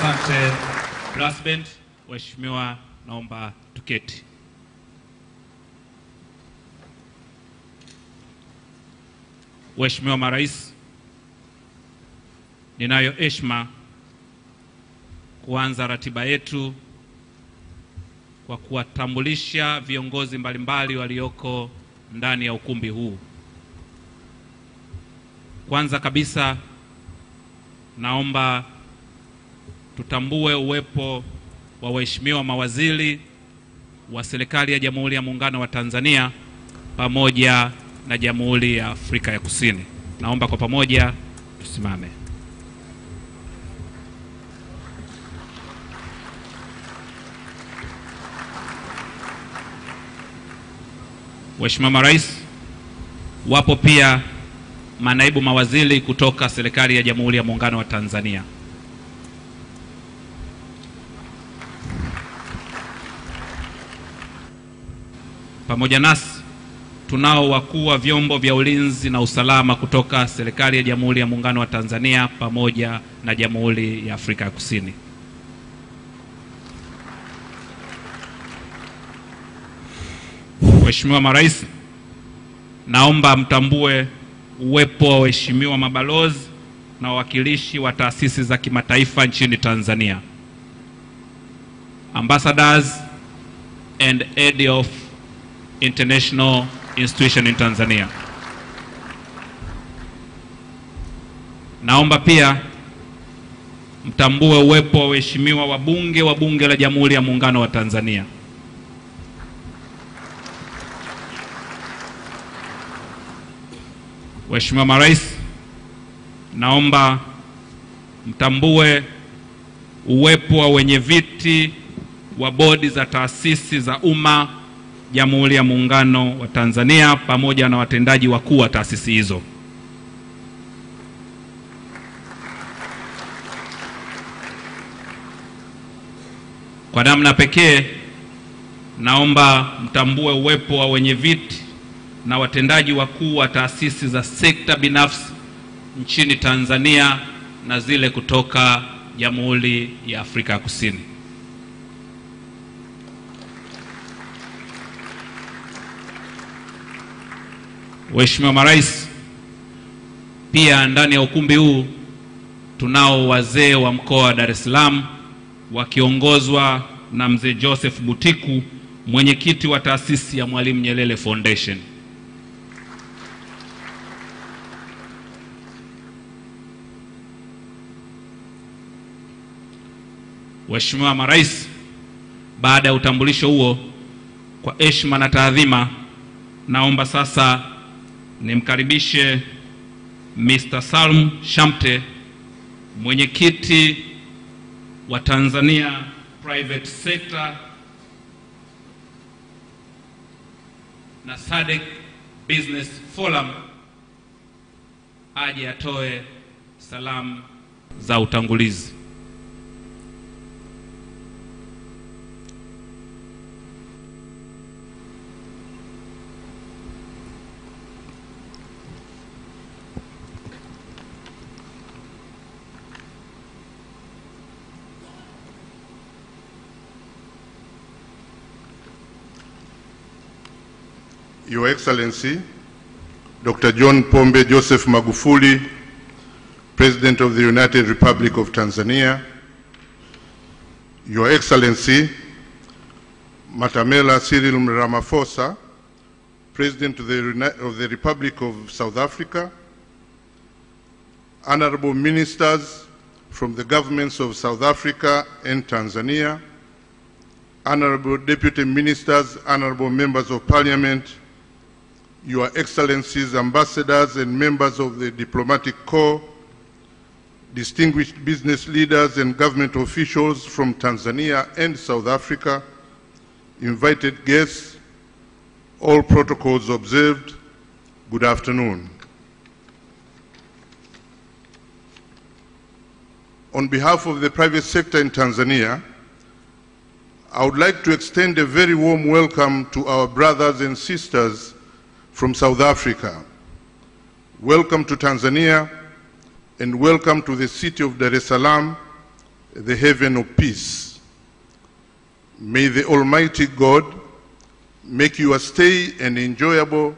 Asante. Brass band, waheshimiwa, naomba tuketi. Waheshimiwa marais, ninayo heshima kuanza ratiba yetu kwa kuwatambulisha viongozi mbalimbali walioko ndani ya ukumbi huu. Kwanza kabisa, naomba tutambue uwepo wa waheshimiwa mawaziri wa serikali ya Jamhuri ya Muungano wa Tanzania pamoja na Jamhuri ya Afrika ya Kusini. Naomba kwa pamoja tusimame. Waheshimiwa marais, wapo pia manaibu mawaziri kutoka serikali ya Jamhuri ya Muungano wa Tanzania. Pamoja nasi tunao wakuu wa vyombo vya ulinzi na usalama kutoka serikali ya Jamhuri ya Muungano wa Tanzania pamoja na Jamhuri ya Afrika ya Kusini. Waheshimiwa marais, naomba mtambue uwepo wa waheshimiwa mabalozi na wawakilishi wa taasisi za kimataifa nchini Tanzania, ambassadors and head of international institution in Tanzania. Naomba pia mtambue uwepo wa waheshimiwa wabunge wa Bunge la Jamhuri ya Muungano wa Tanzania. Waheshimiwa marais, naomba mtambue uwepo wa wenye viti wa bodi za taasisi za umma Jamhuri ya Muungano wa Tanzania pamoja na watendaji wakuu wa taasisi hizo. Kwa namna pekee, naomba mtambue uwepo wa wenye viti na watendaji wakuu wa taasisi za sekta binafsi nchini Tanzania na zile kutoka Jamhuri ya Afrika ya Kusini. Waheshimiwa marais, pia ndani ya ukumbi huu tunao wazee wa mkoa wa Dar es Salaam wakiongozwa na mzee Joseph Butiku, mwenyekiti wa taasisi ya Mwalimu Nyerere Foundation. Waheshimiwa marais, baada ya utambulisho huo, kwa heshima na taadhima, naomba sasa nimkaribishe Mr. Salum Shamte, mwenyekiti wa Tanzania Private Sector na SADC Business Forum, aje atoe salamu za utangulizi. Your Excellency, Dr. John Pombe Joseph Magufuli, President of the United Republic of Tanzania, Your Excellency, Matamela Cyril Ramaphosa, President of the Republic of South Africa, Honorable Ministers from the governments of South Africa and Tanzania, Honorable Deputy Ministers, Honorable Members of Parliament, Your Excellencies, Ambassadors and members of the Diplomatic Corps, distinguished business leaders and government officials from Tanzania and South Africa, invited guests, all protocols observed, good afternoon. On behalf of the private sector in Tanzania, I would like to extend a very warm welcome to our brothers and sisters from South Africa. Welcome to Tanzania and welcome to the city of Dar es Salaam the haven of peace. May the Almighty God make your stay an enjoyable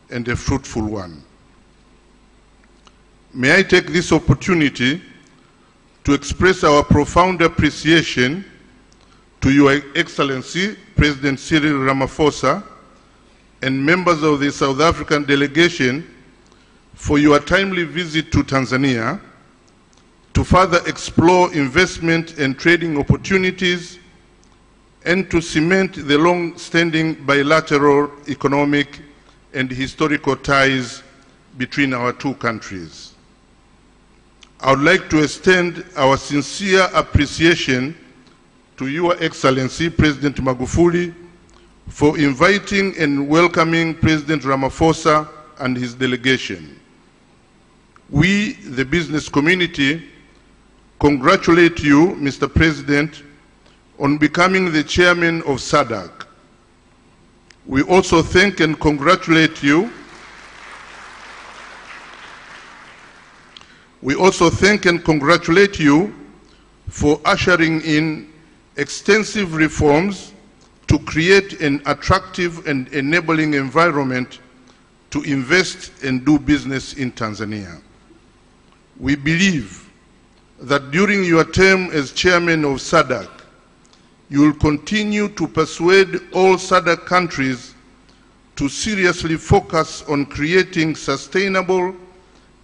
and a fruitful one. May I take this opportunity to express our profound appreciation to Your Excellency, President Cyril Ramaphosa, and members of the South African delegation for your timely visit to Tanzania to further explore investment and trading opportunities and to cement the long-standing bilateral economic and historical ties between our two countries. I would like to extend our sincere appreciation to Your Excellency, President Magufuli, for inviting and welcoming President Ramaphosa and his delegation. We, the business community, congratulate you, Mr. President, on becoming the chairman of SADC. We also thank and congratulate you. We also thank and congratulate you for ushering in extensive reforms to create an attractive and enabling environment to invest and do business in Tanzania. We believe that during your term as chairman of SADC, you will continue to persuade all SADC countries to seriously focus on creating sustainable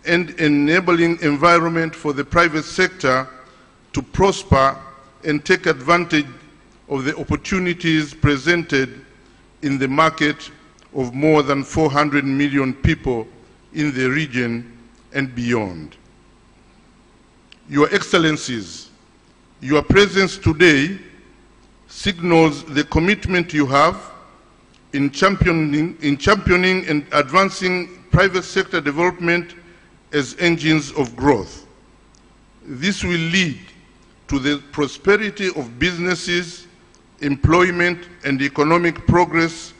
and enabling environment for the private sector to prosper and take advantage of the opportunities presented in the market of more than 400 million people in the region and beyond. Your Excellencies, your presence today signals the commitment you have in championing and advancing private sector development as engines of growth. This will lead to the prosperity of businesses, employment, and economic progress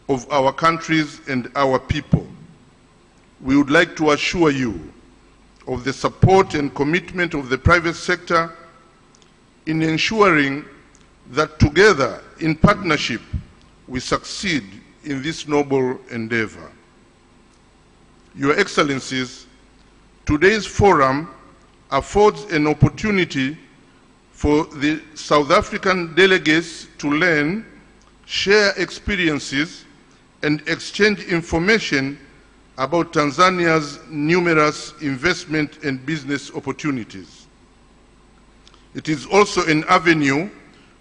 of our countries and our people. We would like to assure you of the support and commitment of the private sector in ensuring that together, in partnership, we succeed in this noble endeavor. Your Excellencies, today's forum affords an opportunity for the South African delegates to learn, share experiences, and exchange information about Tanzania's numerous investment and business opportunities. It is also an avenue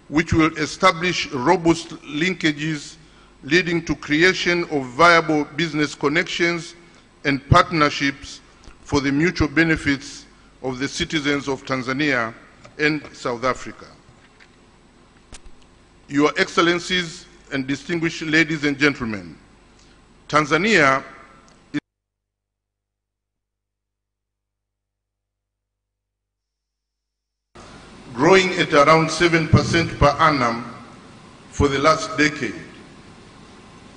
which will establish robust linkages leading to creation of viable business connections and partnerships for the mutual benefits of the citizens of Tanzania and South Africa. Your Excellencies and distinguished ladies and gentlemen, Tanzania is growing at around 7% per annum for the last decade.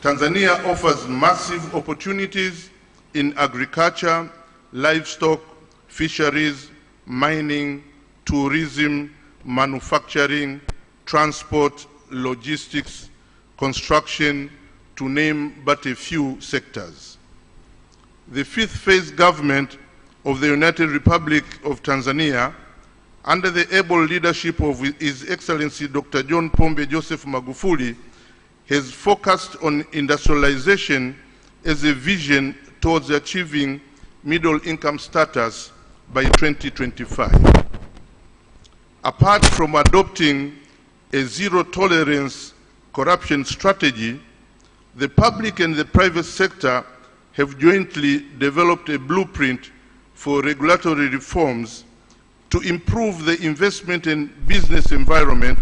Tanzania offers massive opportunities in agriculture, livestock, fisheries, mining, tourism, manufacturing, transport, logistics, construction, to name but a few sectors. The fifth phase government of the United Republic of Tanzania, under the able leadership of His Excellency Dr. John Pombe Joseph Magufuli, has focused on industrialization as a vision towards achieving middle income status by 2025. Apart from adopting a zero-tolerance corruption strategy, the public and the private sector have jointly developed a blueprint for regulatory reforms to improve the investment and business environment,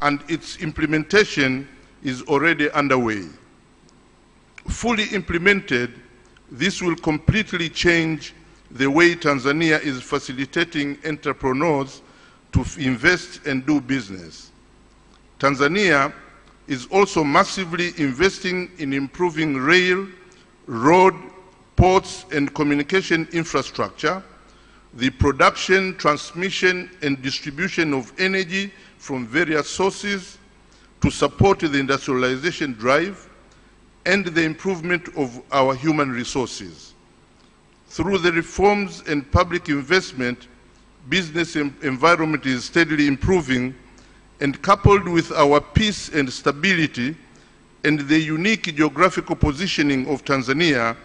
and its implementation is already underway. Fully implemented, this will completely change the way Tanzania is facilitating entrepreneurs to invest and do business. Tanzania is also massively investing in improving rail, road, ports, and communication infrastructure, the production, transmission, and distribution of energy from various sources to support the industrialization drive and the improvement of our human resources. Through the reforms and public investment, business environment is steadily improving, and coupled with our peace and stability and the unique geographical positioning of Tanzania,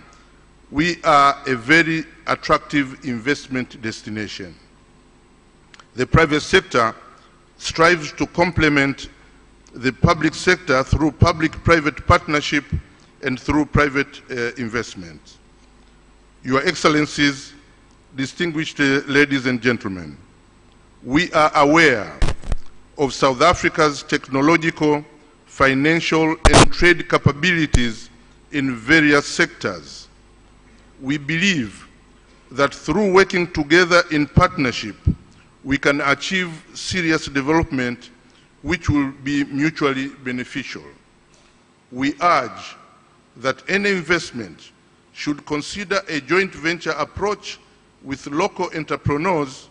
we are a very attractive investment destination. The private sector strives to complement the public sector through public-private partnership and through private investment. Your Excellencies, distinguished ladies and gentlemen, we are aware of South Africa's technological, financial, and trade capabilities in various sectors. We believe that through working together in partnership, we can achieve serious development which will be mutually beneficial. We urge that any investment should consider a joint venture approach with local entrepreneurs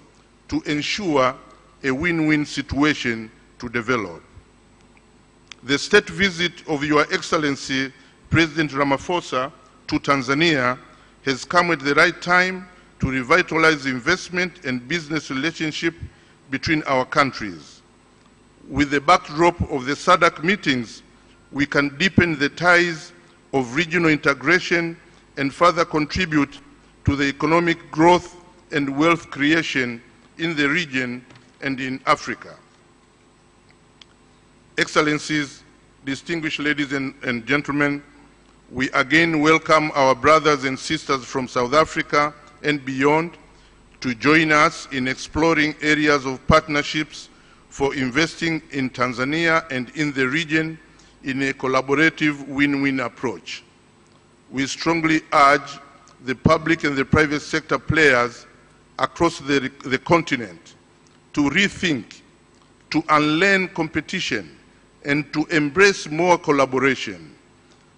to ensure a win-win situation to develop. The state visit of Your Excellency President Ramaphosa to Tanzania has come at the right time to revitalize investment and business relationship between our countries. With the backdrop of the SADC meetings, we can deepen the ties of regional integration and further contribute to the economic growth and wealth creation in the region and in Africa. Excellencies, distinguished ladies and gentlemen, we again welcome our brothers and sisters from South Africa and beyond to join us in exploring areas of partnerships for investing in Tanzania and in the region in a collaborative win-win approach. We strongly urge the public and the private sector players across the continent to rethink, to unlearn competition, and to embrace more collaboration.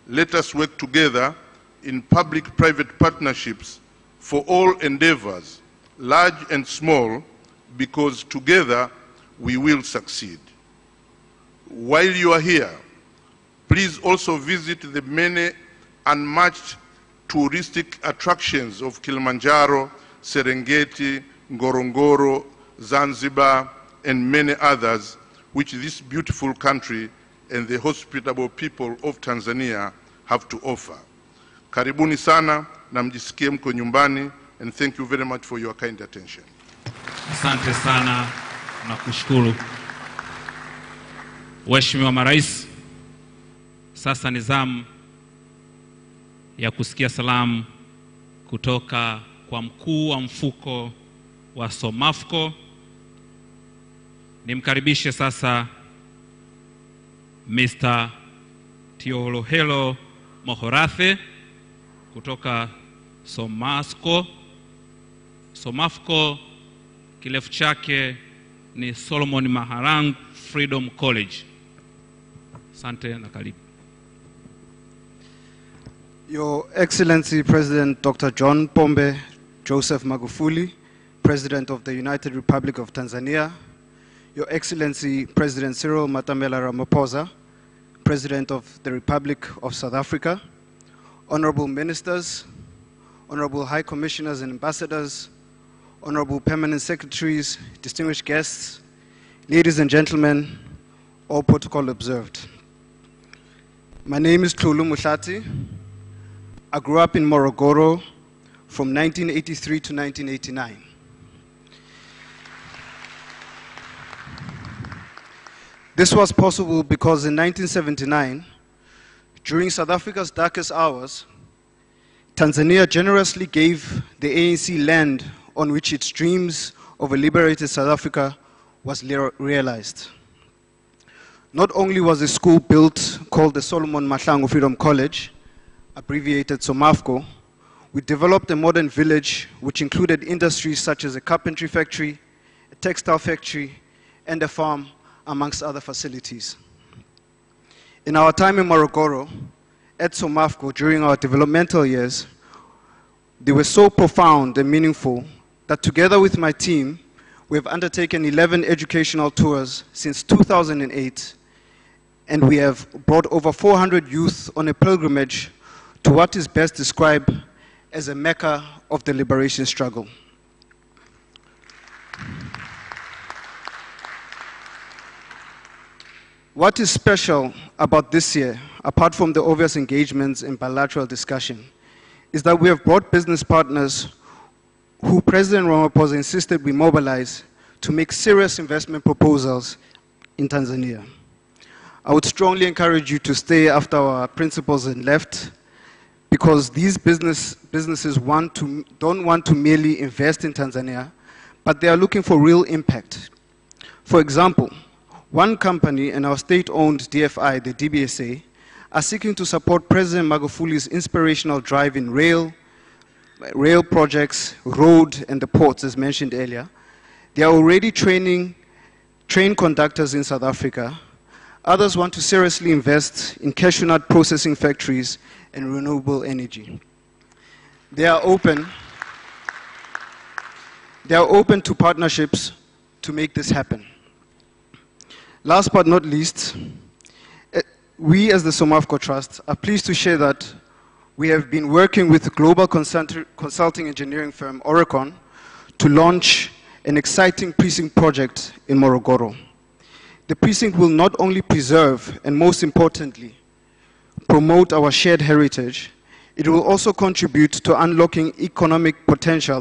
Let us work together in public-private partnerships for all endeavors, large and small, because together we will succeed. While you are here, please also visit the many unmatched touristic attractions of Kilimanjaro, Serengeti, Ngorongoro, Zanzibar, and many others which this beautiful country and the hospitable people of Tanzania have to offer. Karibuni sana na mjisikie mko nyumbani, and thank you very much for your kind attention. Asante sana na kushukuru. Waheshimiwa marais, sasa ni zamu ya kusikia salamu kutoka kwa mkuu wa mfuko wa Somafco. Nimkaribishe sasa Mr. Tiolohelo Mohorathe kutoka Somafco, kirefu chake ni Solomon Maharang Freedom College. Asante na karibu. Your Excellency President Dr. John Pombe Joseph Magufuli, President of the United Republic of Tanzania, Your Excellency President Cyril Matamela Ramaphosa, President of the Republic of South Africa, Honorable Ministers, Honorable High Commissioners and Ambassadors, Honorable Permanent Secretaries, distinguished guests, ladies and gentlemen, all protocol observed. My name is Tlulu Muhlati. I grew up in Morogoro from 1983 to 1989. This was possible because in 1979, during South Africa's darkest hours, Tanzania generously gave the ANC land on which its dreams of a liberated South Africa was realized. Not only was a school built called the Solomon Mahlangu Freedom College, abbreviated Somafco, we developed a modern village which included industries such as a carpentry factory, a textile factory, and a farm, amongst other facilities. In our time in Morogoro, at Somafco, during our developmental years, they were so profound and meaningful that together with my team, we have undertaken 11 educational tours since 2008, and we have brought over 400 youth on a pilgrimage to what is best described as a Mecca of the liberation struggle. What is special about this year, apart from the obvious engagements and bilateral discussion, is that we have brought business partners who President Ramaphosa insisted we mobilize to make serious investment proposals in Tanzania. I would strongly encourage you to stay after our principals and left, because these businesses don't want to merely invest in Tanzania, but they are looking for real impact. For example, one company and our state-owned DFI, the DBSA, are seeking to support President Magufuli's inspirational drive in rail projects, road, and the ports, as mentioned earlier. They are already training train conductors in South Africa. Others want to seriously invest in cashew nut processing factories and renewable energy. They are open to partnerships to make this happen. Last but not least, we as the Somafco Trust are pleased to share that we have been working with global consulting engineering firm Oricon to launch an exciting precinct project in Morogoro. The precinct will not only preserve and, most importantly, promote our shared heritage, it will also contribute to unlocking the economic potential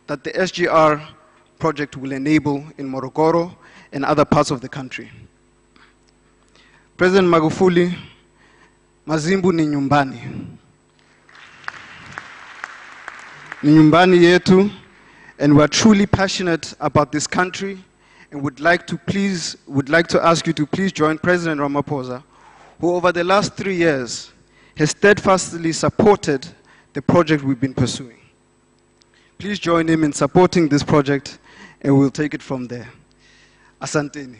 that the SGR project will enable in Morogoro and other parts of the country. President Magufuli, Mazimbu ni nyumbani. Ni nyumbani yetu, and we are truly passionate about this country, and would like to ask you to please join President Ramaphosa, who over the last 3 years has steadfastly supported the project we've been pursuing. Please join him in supporting this project, and we'll take it from there. Asanteni.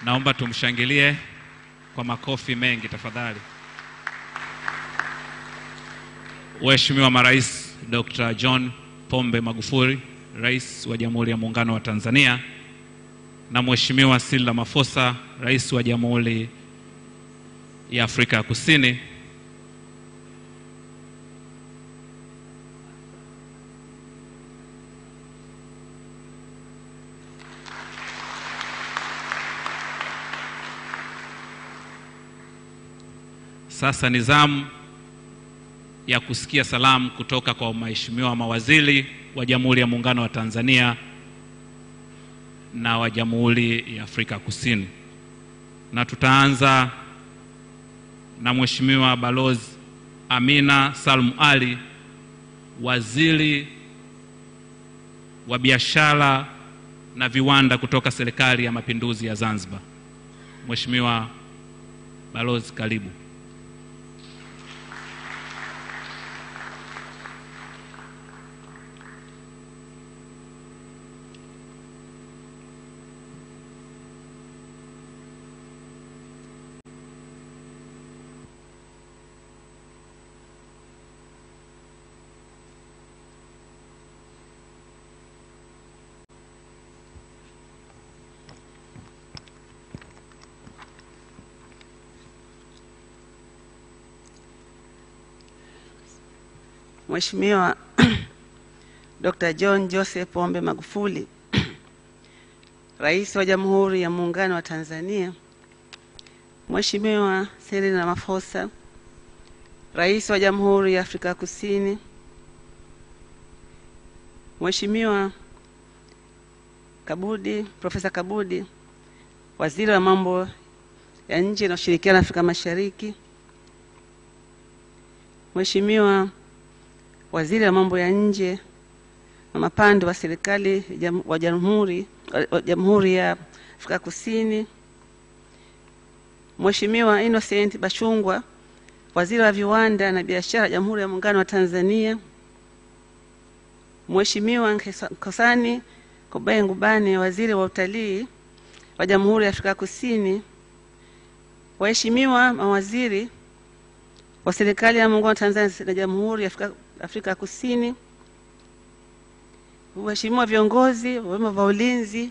Naomba tumshangilie kwa makofi mengi tafadhali. Mheshimiwa Marais Dr. John Pombe Magufuli, Rais wa Jamhuri ya Muungano wa Tanzania, na Mheshimiwa Cyril Ramaphosa, Rais wa Jamhuri ya Afrika Kusini. Sasa ni zamu ya kusikia salamu kutoka kwa waheshimiwa mawaziri wa Jamhuri ya Muungano wa Tanzania na wa Jamhuri ya Afrika Kusini. Na tutaanza na Mheshimiwa Balozi Amina Salum Ali, Waziri wa Biashara na Viwanda kutoka Serikali ya Mapinduzi ya Zanzibar. Mheshimiwa Balozi, karibu. Mheshimiwa Dr. John Joseph Pombe Magufuli, Rais wa Jamhuri ya Muungano wa Tanzania, Mheshimiwa Cyril Ramaphosa, Rais wa Jamhuri ya Afrika Kusini, Mheshimiwa Profesa Kabudi, Waziri wa Mambo ya Nje na Ushirikiano Afrika Mashariki, Mheshimiwa Waziri wa Mambo ya Nje na Mapando wa Serikali wa Jamhuri ya Afrika Kusini, Mheshimiwa Innocent Bashungwa, Waziri wa Viwanda na Biashara Jamhuri ya Muungano wa Tanzania, Mheshimiwa Nkosani Kobaye Ngubane, Waziri wa Utalii wa Jamhuri ya Afrika Kusini, waheshimiwa mawaziri wa serikali ya Muungano wa Tanzania na Jamhuri ya Afrika Kusini, waheshimiwa viongozi wa vyama vya ulinzi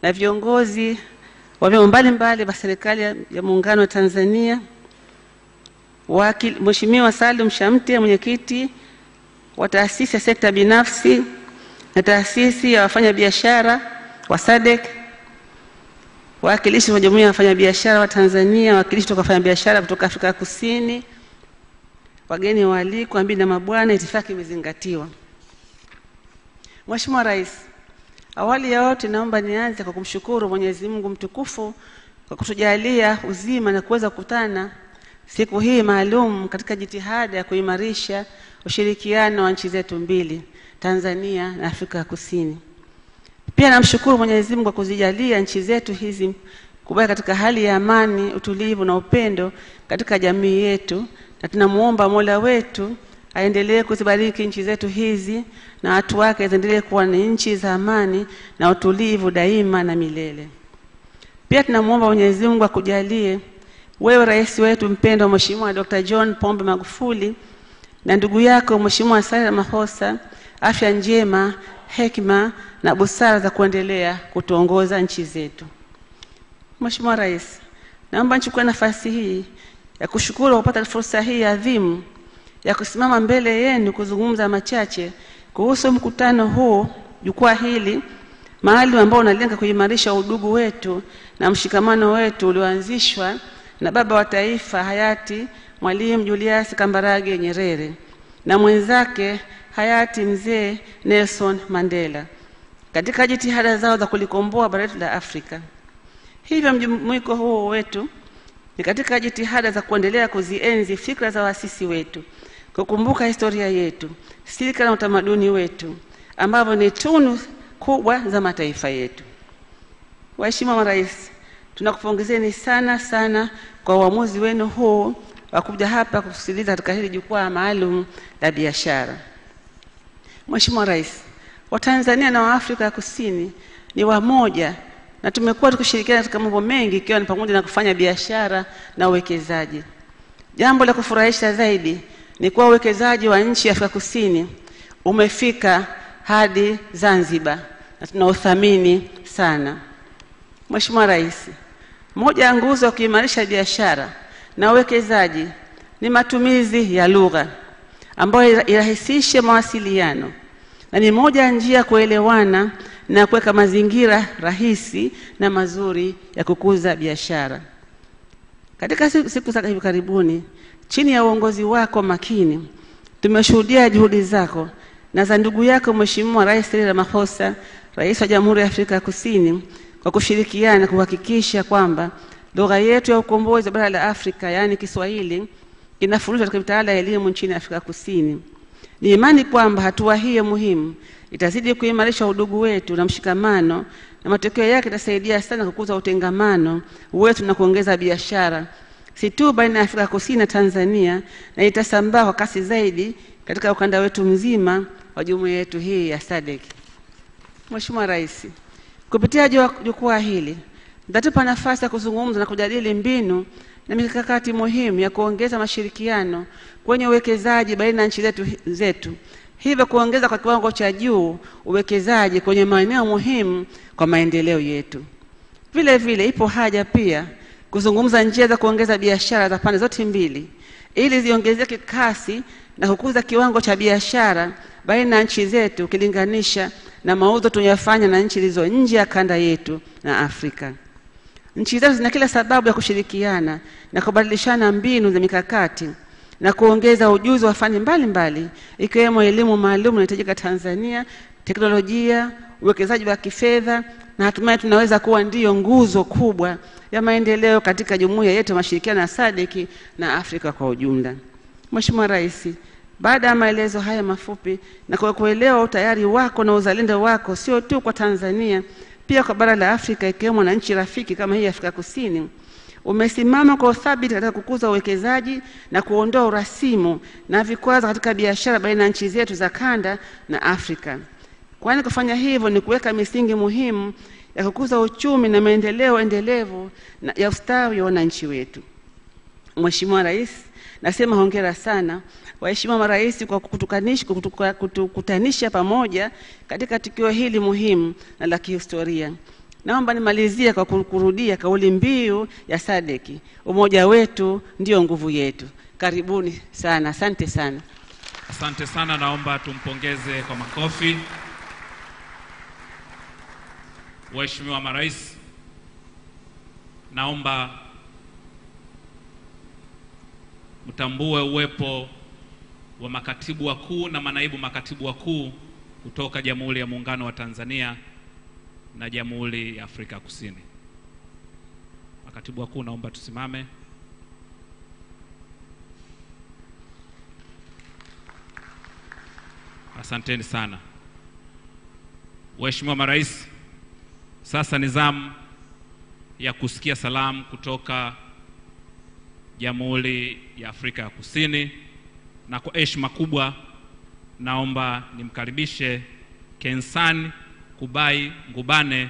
na viongozi wa vyama mbalimbali vya serikali ya Muungano wa Tanzania, Mheshimiwa Salum Shamte, mwenyekiti wa taasisi ya sekta binafsi na taasisi ya wafanyabiashara wa SADC, wawakilishi wa Jumuiya ya Wafanyabiashara wa Tanzania, wawakilishi kutoka wafanyabiashara kutoka Afrika Kusini, wageni waalikwa, mabibi na mabwana, itifaki imezingatiwa. Mheshimiwa Rais, awali ya yote naomba nianze kwa kumshukuru Mwenyezi Mungu mtukufu kwa kutujalia uzima na kuweza kukutana siku hii maalum katika jitihada ya kuimarisha ushirikiano wa nchi zetu mbili, Tanzania na Afrika Kusini. Pia namshukuru Mwenyezi Mungu kwa kuzijalia nchi zetu hizi kubaki katika hali ya amani, utulivu na upendo katika jamii yetu, na tunamuomba Mola wetu aendelee kuzibariki nchi zetu hizi na watu wake ziendelee kuwa ni nchi za amani na utulivu daima na milele. Pia tunamuomba Mwenyezi Mungu akujalie wewe rais wetu mpendwa Mheshimiwa Dr. John Pombe Magufuli na ndugu yako Mheshimiwa Saleh Mahosa afya njema, hekima na busara za kuendelea kutuongoza nchi zetu. Mheshimiwa Rais, naomba nichukue nafasi hii ya kushukuru kwa kupata fursa hii adhimu ya kusimama mbele yenu kuzungumza machache kuhusu mkutano huu, jukwaa hili maalum ambao unalenga kuimarisha udugu wetu na mshikamano wetu ulioanzishwa na baba wa taifa hayati Mwalimu Julius Kambarage Nyerere na mwenzake hayati mzee Nelson Mandela katika jitihada zao za kulikomboa bara letu la Afrika. Hivyo mjumuiko huu wetu ni katika jitihada za kuendelea kuzienzi fikra za waasisi wetu, kukumbuka historia yetu, silika na utamaduni wetu ambavyo ni tunu kubwa za mataifa yetu. Waheshimiwa Marais, tunakupongezeni sana kwa uamuzi wenu huu wa kuja hapa kusikiliza katika hili jukwaa maalum la biashara. Mheshimiwa Rais, wa Tanzania na wa Afrika Kusini ni wamoja na tumekuwa tukishirikiana katika mambo mengi ikiwa ni pamoja na kufanya biashara na uwekezaji. Jambo la kufurahisha zaidi ni kuwa uwekezaji wa nchi ya Afrika Kusini umefika hadi Zanzibar na tunauthamini sana. Mheshimiwa Rais, moja ya nguzo ya kuimarisha biashara na uwekezaji ni matumizi ya lugha ambayo irahisishe mawasiliano na ni moja ya njia kuelewana na kuweka mazingira rahisi na mazuri ya kukuza biashara. Katika siku za hivi karibuni, chini ya uongozi wako makini, tumeshuhudia juhudi zako na za ndugu yako Mheshimiwa Rais Cyril Ramaphosa, Rais wa Jamhuri ya Afrika Kusini, kwa kushirikiana kuhakikisha kwamba lugha yetu ya ukombozi wa bara la Afrika, yaani Kiswahili, inafundishwa katika mitaala ya elimu nchini Afrika Kusini. Ni imani kwamba hatua hii muhimu itazidi kuimarisha udugu wetu na mshikamano, na matokeo yake itasaidia sana kukuza utengamano wetu na kuongeza biashara si tu baina ya Afrika Kusini na Tanzania, na itasambaa kwa kasi zaidi katika ukanda wetu mzima wa jumuiya yetu hii ya SADC. Mheshimiwa Rais, kupitia jukwaa hili nitatupa nafasi ya kuzungumza na kujadili mbinu na mikakati muhimu ya kuongeza mashirikiano kwenye uwekezaji baina ya nchi zetu, hivyo kuongeza kwa kiwango cha juu uwekezaji kwenye maeneo muhimu kwa maendeleo yetu. Vile vile ipo haja pia kuzungumza njia za kuongeza biashara za pande zote mbili ili ziongezeke kasi na kukuza kiwango cha biashara baina ya nchi zetu ukilinganisha na mauzo tunayofanya na nchi zilizo nje ya kanda yetu na Afrika. Nchi zetu zina kila sababu ya kushirikiana na kubadilishana mbinu za mikakati na kuongeza ujuzi wa fani mbalimbali ikiwemo elimu maalum inayohitajika Tanzania, teknolojia, uwekezaji wa kifedha, na hatimaye tunaweza kuwa ndiyo nguzo kubwa ya maendeleo katika jumuiya yetu ya mashirikiano ya SADC na Afrika kwa ujumla. Mheshimiwa Rais, baada ya maelezo haya mafupi na kwa kuelewa utayari wako na uzalendo wako sio tu kwa Tanzania, pia kwa bara la Afrika ikiwemo na nchi rafiki kama hii Afrika Kusini, umesimama kwa uthabiti katika kukuza uwekezaji na kuondoa urasimu na vikwazo katika biashara baina ya nchi zetu za kanda na Afrika. Kwani kufanya hivyo ni kuweka misingi muhimu ya kukuza uchumi na maendeleo endelevu ya ustawi wa wananchi wetu. Mheshimiwa Rais, nasema hongera sana waheshimiwa marais kwa kutukutanisha pamoja katika tukio hili muhimu na la kihistoria. Naomba nimalizie kwa kurudia kauli mbiu ya SADC, umoja wetu ndio nguvu yetu. Karibuni sana, asante sana. Asante sana, naomba tumpongeze kwa makofi. Waheshimiwa marais, naomba mtambue uwepo wa makatibu wakuu na manaibu makatibu wakuu kutoka Jamhuri ya Muungano wa Tanzania na Jamhuri ya Afrika Kusini. Makatibu wakuu, naomba tusimame. Asanteni sana. Waheshimiwa marais, sasa ni zamu ya kusikia salamu kutoka Jamhuri ya Afrika ya Kusini, na kwa heshima kubwa naomba nimkaribishe Kensani Kubai Ngubane,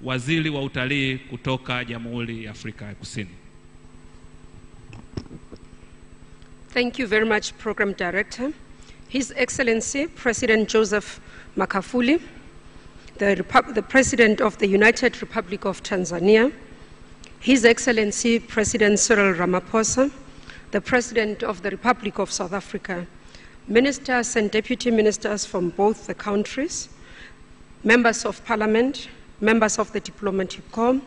waziri wa utalii kutoka Jamhuri ya Afrika ya Kusini. Thank you very much, Program Director. His Excellency President Joseph Magufuli, the President of the United Republic of Tanzania, His Excellency President Cyril Ramaphosa, the President of the Republic of South Africa, Ministers and Deputy Ministers from both the countries, Members of Parliament, Members of the Diplomatic Corps,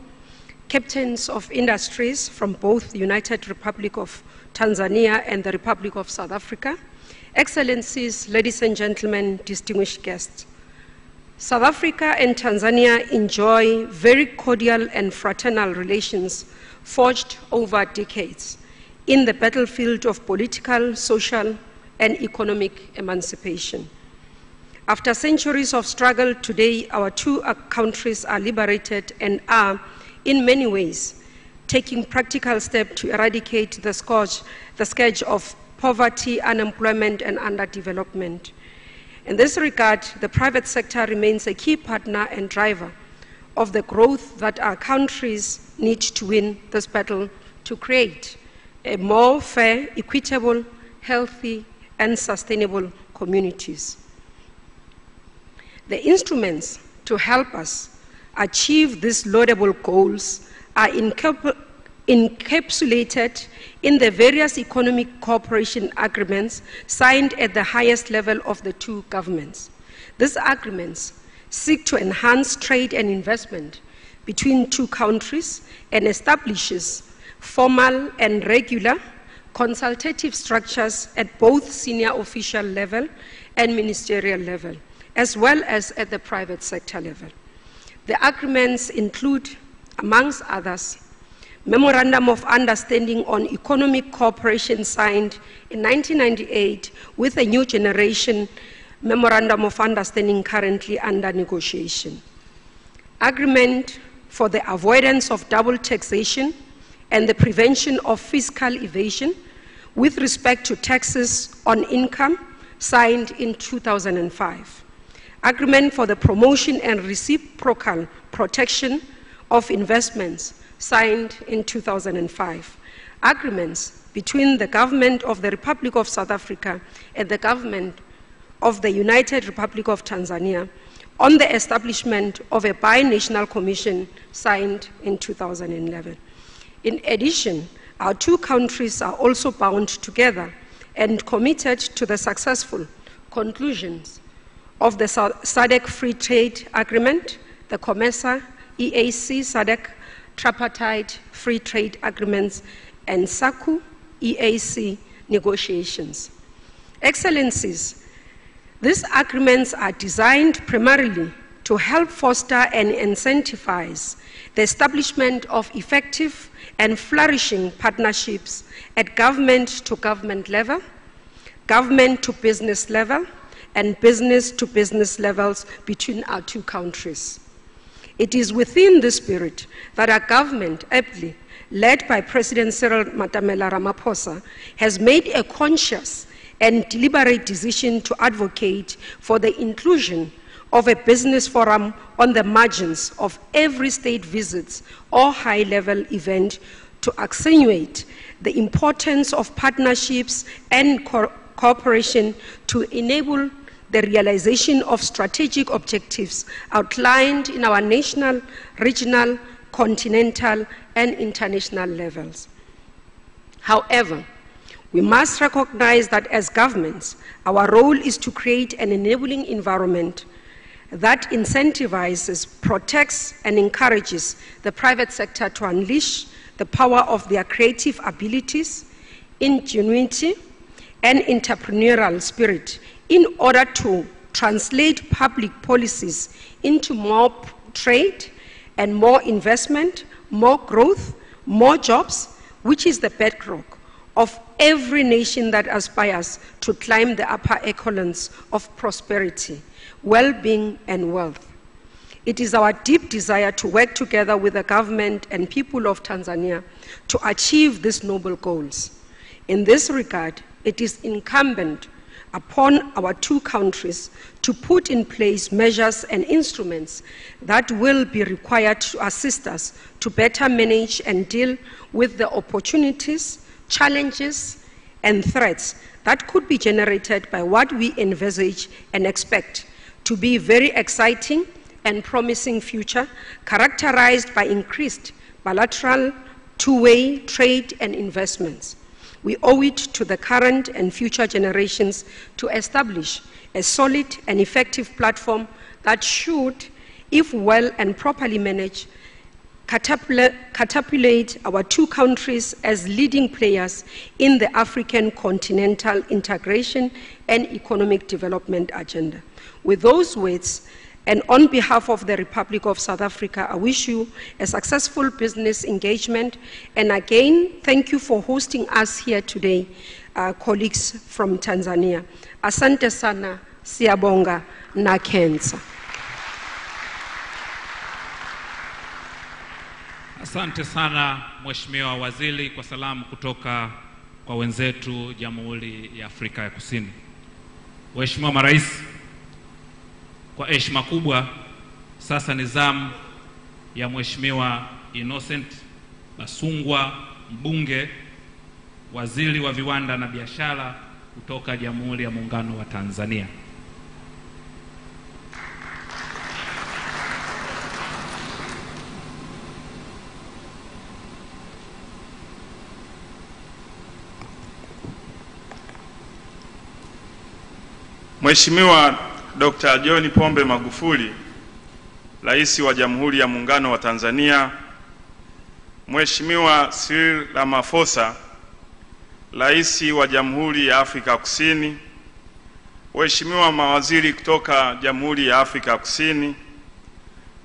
Captains of Industries from both the United Republic of Tanzania and the Republic of South Africa, Excellencies, ladies and gentlemen, distinguished guests. South Africa and Tanzania enjoy very cordial and fraternal relations forged over decades in the battlefield of political, social, and economic emancipation. After centuries of struggle, today our two countries are liberated and are, in many ways, taking practical steps to eradicate the scourge of poverty, unemployment, and underdevelopment. In this regard, the private sector remains a key partner and driver of the growth that our countries need to win this battle to create a more fair, equitable, healthy, and sustainable communities. The instruments to help us achieve these laudable goals are encapsulated in the various economic cooperation agreements signed at the highest level of the two governments. These agreements seek to enhance trade and investment between two countries and establishes formal and regular consultative structures at both senior official level and ministerial level, as well as at the private sector level. The agreements include, amongst others, Memorandum of Understanding on Economic Cooperation signed in 1998 with a new generation Memorandum of Understanding currently under negotiation. Agreement for the avoidance of double taxation and the prevention of fiscal evasion with respect to taxes on income signed in 2005. Agreement for the promotion and reciprocal protection of investments signed in 2005. Agreements between the government of the Republic of South Africa and the government of the United Republic of Tanzania on the establishment of a binational commission signed in 2011. In addition, our two countries are also bound together and committed to the successful conclusions of the SADC Free Trade Agreement, the COMESA, EAC, SADC Tripartite Free Trade Agreements, and SACU EAC negotiations. Excellencies, these agreements are designed primarily to help foster and incentivize the establishment of effective and flourishing partnerships at government-to-government level, government-to-business level, and business-to-business levels between our two countries. It is within this spirit that our government, ably led by President Cyril Ramaphosa, has made a conscious and deliberate decision to advocate for the inclusion of a business forum on the margins of every state visits or high-level event to accentuate the importance of partnerships and cooperation to enable the realization of strategic objectives outlined in our national, regional, continental, and international levels. However, we must recognize that as governments, our role is to create an enabling environment that incentivizes, protects, and encourages the private sector to unleash the power of their creative abilities, ingenuity, and entrepreneurial spirit in order to translate public policies into more trade and more investment, more growth, more jobs, which is the bedrock of every nation that aspires to climb the upper echelons of prosperity, well-being, and wealth. It is our deep desire to work together with the government and people of Tanzania to achieve these noble goals. In this regard, it is incumbent upon our two countries to put in place measures and instruments that will be required to assist us to better manage and deal with the opportunities, challenges, and threats that could be generated by what we envisage and expect to be a very exciting and promising future characterized by increased bilateral, two-way trade and investments. We owe it to the current and future generations to establish a solid and effective platform that should, if well and properly managed, catapult our two countries as leading players in the African continental integration and economic development agenda. With those words, and on behalf of the Republic of South Africa, I wish you a successful business engagement. And again, thank you for hosting us here today, colleagues from Tanzania. Asante sana, siyabonga na kenza. Asante sana Mheshimiwa Waziri kwa salamu kutoka kwa wenzetu Jamhuri ya Afrika ya Kusini. Mheshimiwa Marais, kwa heshima kubwa, sasa ni zamu ya Mheshimiwa Innocent Basungwa, mbunge, waziri wa viwanda na biashara kutoka Jamhuri ya Muungano wa Tanzania. Mheshimiwa Dr. John Pombe Magufuli, Rais wa Jamhuri ya Muungano wa Tanzania, Mheshimiwa Cyril Ramaphosa, Rais wa Jamhuri ya Afrika Kusini, Waheshimiwa mawaziri kutoka Jamhuri ya Afrika Kusini,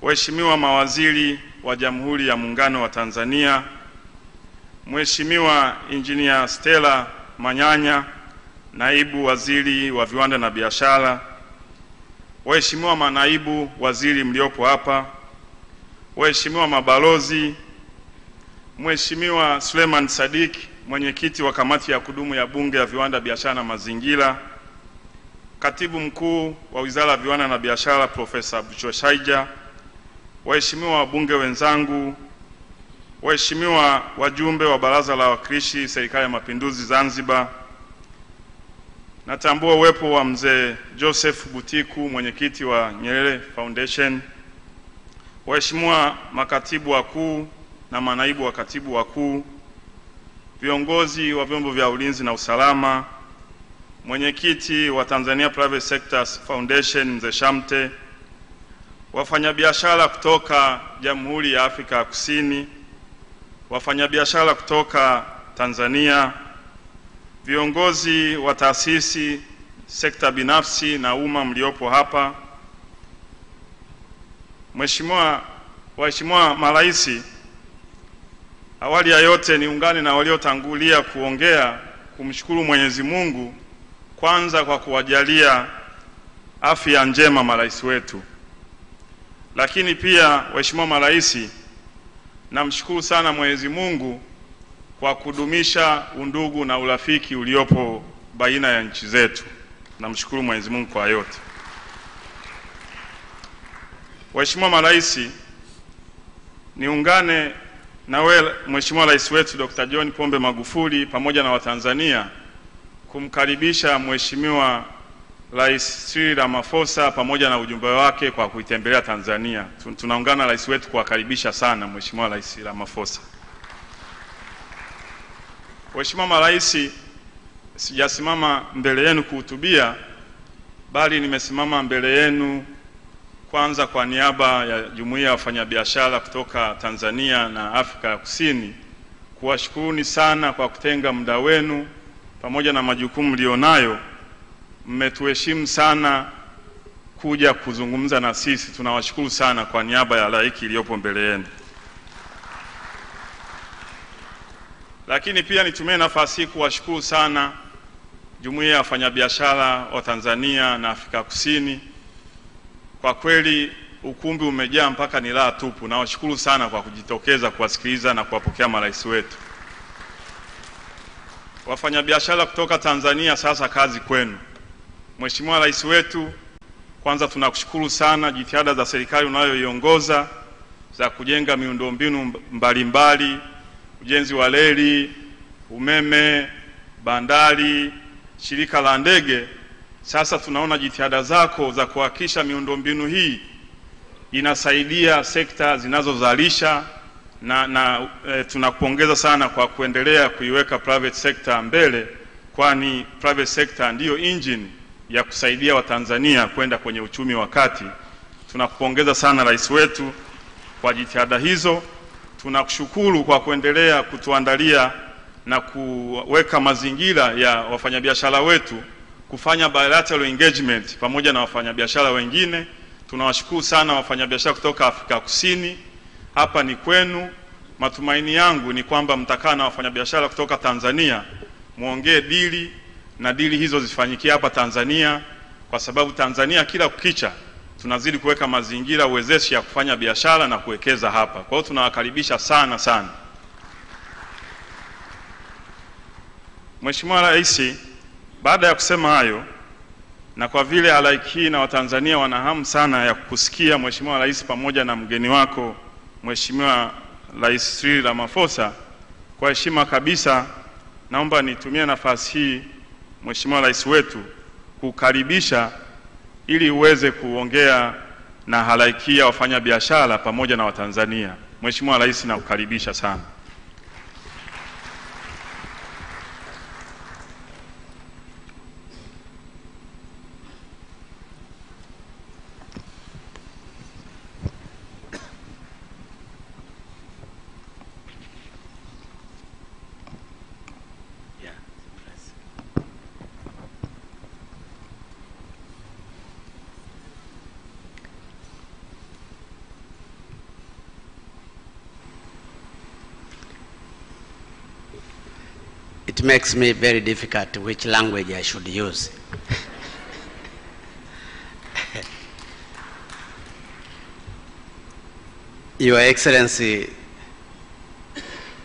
Waheshimiwa mawaziri wa Jamhuri ya Muungano wa Tanzania, Mheshimiwa Engineer Stella Manyanya, Naibu Waziri wa Viwanda na Biashara, Waheshimiwa manaibu waziri mliopo hapa, Waheshimiwa mabalozi, Mheshimiwa Suleiman Sadik, mwenyekiti wa kamati ya kudumu ya Bunge ya Viwanda, Biashara na Mazingira, Katibu Mkuu wa Wizara ya Viwanda na Biashara Profesa Buchoshaija, Waheshimiwa wabunge wenzangu, Waheshimiwa wajumbe wa Baraza la Wawakilishi Serikali ya Mapinduzi Zanzibar, natambua uwepo wa mzee Joseph Butiku, mwenyekiti wa Nyerere Foundation, waheshimiwa makatibu wakuu na manaibu wa katibu wakuu, viongozi wa vyombo vya ulinzi na usalama, mwenyekiti wa Tanzania Private Sectors Foundation mzee Shamte, wafanyabiashara kutoka Jamhuri ya Afrika Kusini, wafanyabiashara kutoka Tanzania, viongozi wa taasisi, sekta binafsi na umma mliopo hapa, waheshimiwa marais, awali ya yote niungane na waliotangulia kuongea kumshukuru Mwenyezi Mungu kwanza kwa kuwajalia afya njema marais wetu. Lakini pia waheshimiwa marais, namshukuru sana Mwenyezi Mungu kwa kudumisha undugu na urafiki uliopo baina ya nchi zetu. Namshukuru Mwenyezi Mungu kwa yote. Waheshimiwa marais, niungane na wewe Mheshimiwa Rais wetu Dr. John Pombe Magufuli pamoja na Watanzania kumkaribisha Mheshimiwa Rais Cyril Ramaphosa pamoja na ujumbe wake kwa kuitembelea Tanzania. Tunaungana na rais wetu kuwakaribisha sana Mheshimiwa Rais Ramaphosa. Mheshimiwa Marais, sijasimama mbele yenu kuhutubia, bali nimesimama mbele yenu kwanza kwa niaba ya Jumuiya ya Wafanyabiashara kutoka Tanzania na Afrika ya Kusini kuwashukuruni sana kwa kutenga muda wenu pamoja na majukumu mlionayo. Mmetuheshimu sana kuja kuzungumza na sisi. Tunawashukuru sana kwa niaba ya halaiki iliyopo mbele yenu. Lakini pia nitumie nafasi hii kuwashukuru sana Jumuiya ya Wafanyabiashara wa Tanzania na Afrika Kusini. Kwa kweli ukumbi umejaa mpaka ni raha tupu. Nawashukuru sana kwa kujitokeza kuwasikiliza na kuwapokea marais wetu. Wafanyabiashara kutoka Tanzania, sasa kazi kwenu. Mheshimiwa Rais wetu, kwanza tunakushukuru sana jitihada za serikali unayoiongoza za kujenga miundombinu mbalimbali, ujenzi wa reli, umeme, bandari, shirika la ndege. Sasa tunaona jitihada zako za kuhakikisha miundombinu hii inasaidia sekta zinazozalisha na tunakupongeza sana kwa kuendelea kuiweka private sector mbele, kwani private sector ndiyo engine ya kusaidia Watanzania kwenda kwenye uchumi wa kati. Tunakupongeza sana rais wetu kwa jitihada hizo. Tunakushukuru kwa kuendelea kutuandalia na kuweka mazingira ya wafanyabiashara wetu kufanya bilateral engagement pamoja na wafanyabiashara wengine. Tunawashukuru sana wafanyabiashara kutoka Afrika Kusini. Hapa ni kwenu. Matumaini yangu ni kwamba mtakaa na wafanyabiashara kutoka Tanzania, muongee dili na dili hizo zifanyikie hapa Tanzania, kwa sababu Tanzania kila kukicha tunazidi kuweka mazingira uwezeshi ya kufanya biashara na kuwekeza hapa. Kwa hiyo tunawakaribisha sana sana. Mheshimiwa Rais, baada ya kusema hayo, na kwa vile halaiki hii na Watanzania wana hamu sana ya kukusikia Mheshimiwa Rais pamoja na mgeni wako Mheshimiwa Rais Cyril Ramaphosa, kwa heshima kabisa naomba nitumie nafasi hii Mheshimiwa Rais wetu kukaribisha ili uweze kuongea na halaiki ya wafanyabiashara pamoja na Watanzania. Mheshimiwa Rais, nakukaribisha sana. It makes me very difficult which language I should use. Your Excellency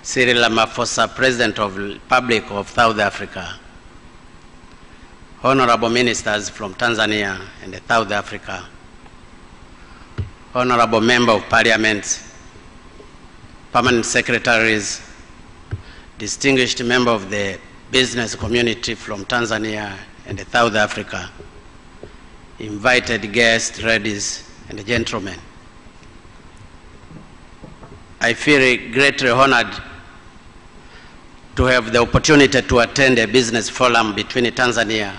Cyril Ramaphosa, President of the Republic of South Africa, Honorable Ministers from Tanzania and South Africa, Honorable Member of Parliament, Permanent Secretaries, distinguished member of the business community from Tanzania and South Africa, invited guests, ladies and gentlemen. I feel greatly honored to have the opportunity to attend a business forum between Tanzania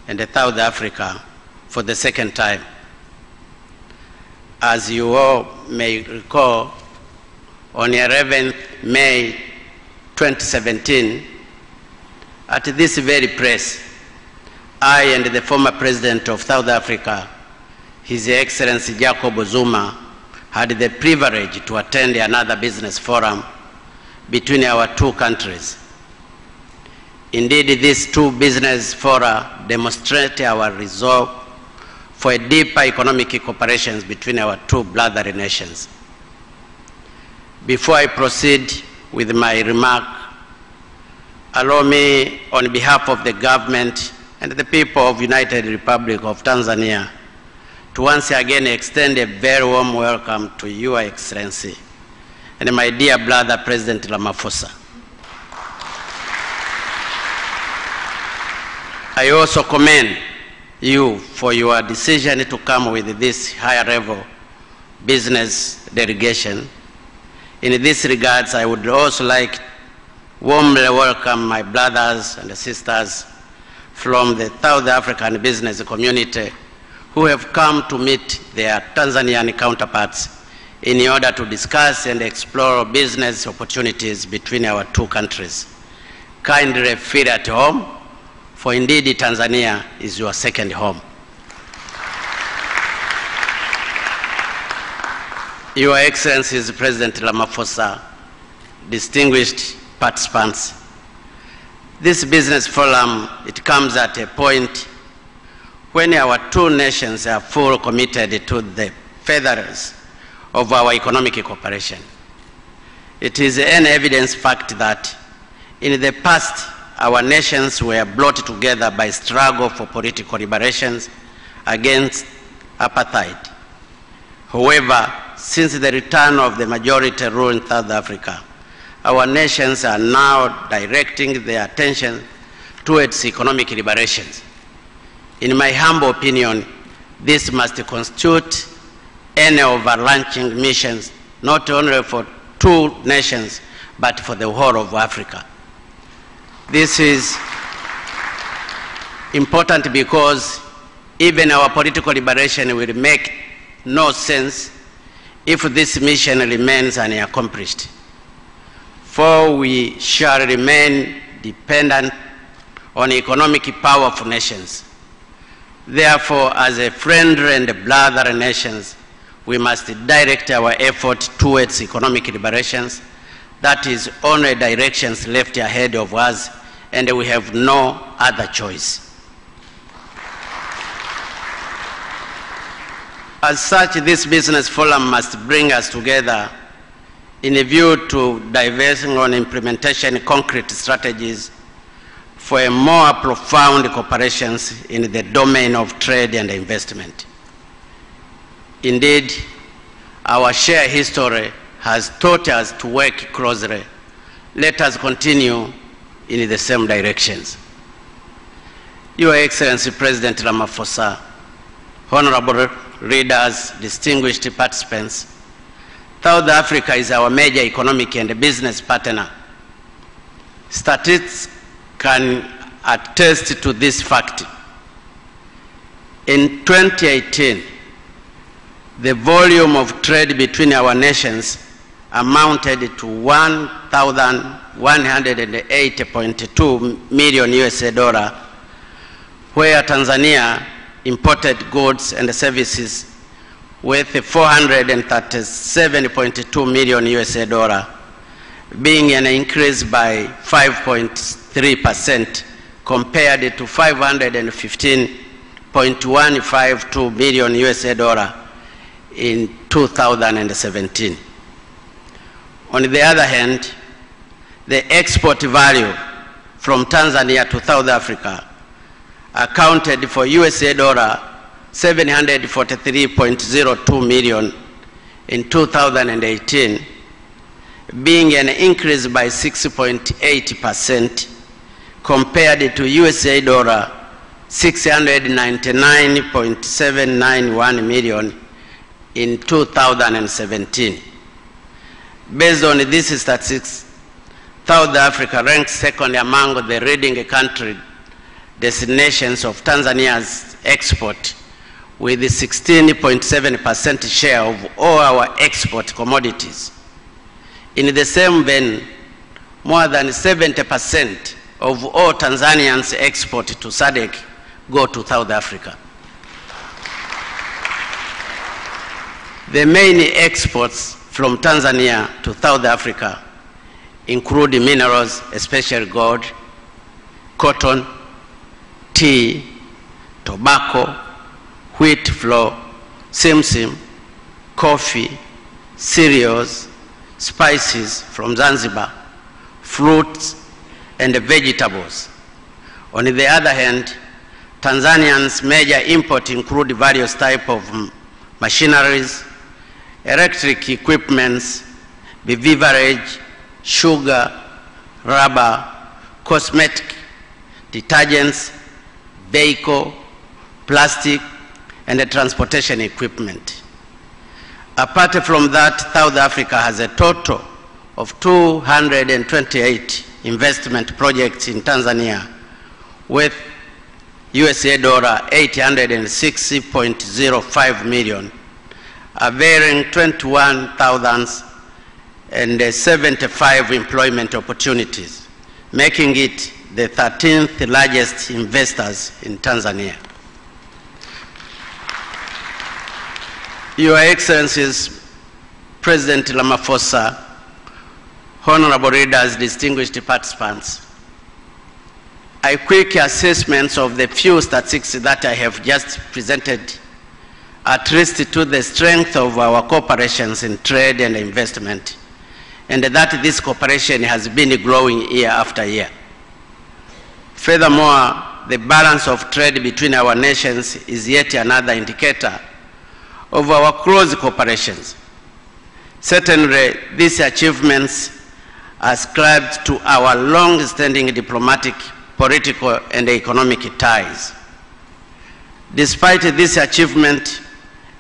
and South Africa for the second time. As you all may recall, on 11th May 2017, at this very place, I and the former President of South Africa, His Excellency Jacob Zuma, had the privilege to attend another business forum between our two countries. Indeed, these two business fora demonstrate our resolve for a deeper economic cooperation between our two brotherly nations. Before I proceed with my remark, allow me, on behalf of the government and the people of the United Republic of Tanzania, to once again extend a very warm welcome to Your Excellency and my dear brother, President Ramaphosa. I also commend you for your decision to come with this higher level business delegation. In this regards, I would also like warmly welcome my brothers and sisters from the South African business community who have come to meet their Tanzanian counterparts in order to discuss and explore business opportunities between our two countries. Kindly feel at home, for indeed Tanzania is your second home. Your Excellencies, President Ramaphosa, distinguished participants, this business forum, it comes at a point when our two nations are fully committed to the furtherance of our economic cooperation. It is an evidence fact that in the past, our nations were brought together by struggle for political liberations against apartheid. However, since the return of the majority rule in South Africa, our nations are now directing their attention towards economic liberations. In my humble opinion, this must constitute an overarching mission, not only for two nations, but for the whole of Africa. This is important because even our political liberation will make no sense if this mission remains unaccomplished. For we shall remain dependent on economic power of nations. Therefore, as a friendly and brother nations, we must direct our effort towards economic liberations. That is only directions left ahead of us, and we have no other choice. As such, this business forum must bring us together in a view to diverging on implementation concrete strategies for a more profound cooperation in the domain of trade and investment. Indeed, our shared history has taught us to work closely. Let us continue in the same directions. Your Excellency, President Ramaphosa, honorable leaders, distinguished participants, South Africa is our major economic and business partner. Statistics can attest to this fact. In 2018, the volume of trade between our nations amounted to 1,108.2 million US$, where Tanzania imported goods and services worth 437.2 million US$, being an increase by 5.3% compared to 515.152 million US$. In 2017. On the other hand, the export value from Tanzania to South Africa accounted for US$743.02 million in 2018, being an increase by 6.8% compared to US$699.791 million in 2017. Based on these statistics, South Africa ranks second among the leading country destinations of Tanzania's export, with 16.7% share of all our export commodities. In the same vein, more than 70% of all Tanzanians export to SADC go to South Africa. The main exports from Tanzania to South Africa include minerals, especially gold, cotton, tea, tobacco, wheat flour, simsim, coffee, cereals, spices from Zanzibar, fruits, and vegetables. On the other hand, Tanzanians' major imports include various types of machineries, electric equipments, beverage, sugar, rubber, cosmetic, detergents, vehicle, plastic, and the transportation equipment. Apart from that, South Africa has a total of 228 investment projects in Tanzania with $860.05 million, availing 21,075 employment opportunities, making it the 13th largest investors in Tanzania. Your Excellencies, President Ramaphosa, honorable leaders, distinguished participants, a quick assessment of the few statistics that I have just presented attest to the strength of our cooperations in trade and investment, and that this cooperation has been growing year after year. Furthermore, the balance of trade between our nations is yet another indicator of our close cooperations. Certainly, these achievements are ascribed to our long-standing diplomatic, political, and economic ties. Despite this achievement,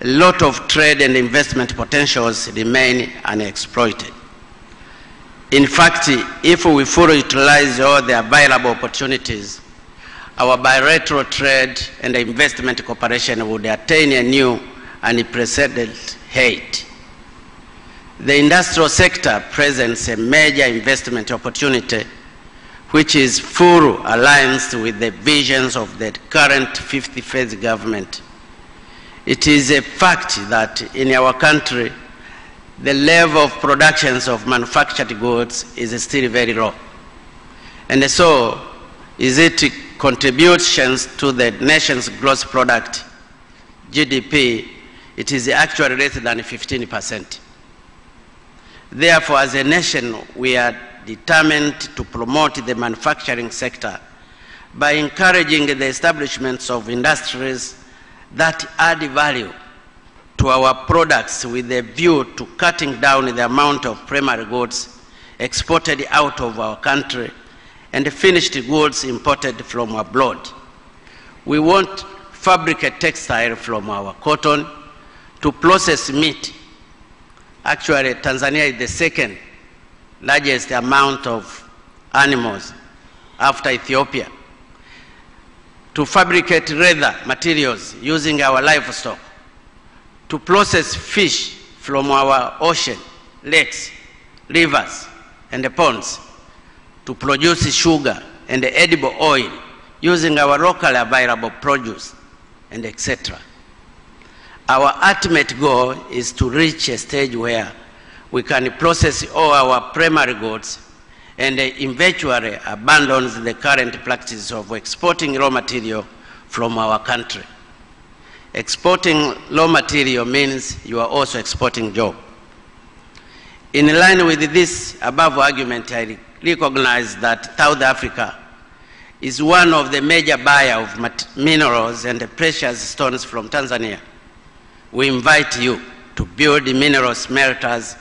a lot of trade and investment potentials remain unexploited. In fact, if we fully utilize all the available opportunities, our bilateral trade and investment cooperation would attain a new and unprecedented height. The industrial sector presents a major investment opportunity which is full aligned with the visions of the current 50th phase government. It is a fact that in our country, the level of productions of manufactured goods is still very low. And so, is it contributions to the nation's gross product, GDP, it is actually less than 15%. Therefore, as a nation, we are determined to promote the manufacturing sector by encouraging the establishments of industries that add value to our products with a view to cutting down the amount of primary goods exported out of our country and finished goods imported from abroad. We won't fabricate textile from our cotton to process meat. Actually, Tanzania is the second largest amount of animals after Ethiopia. To fabricate leather materials using our livestock, to process fish from our ocean, lakes, rivers, and ponds, to produce sugar and edible oil using our locally available produce, and etc. Our ultimate goal is to reach a stage where we can process all our primary goods and eventually abandon the current practice of exporting raw material from our country. Exporting raw material means you are also exporting jobs. In line with this above argument, I recognize that South Africa is one of the major buyers of minerals and precious stones from Tanzania. We invite you to build mineral smelters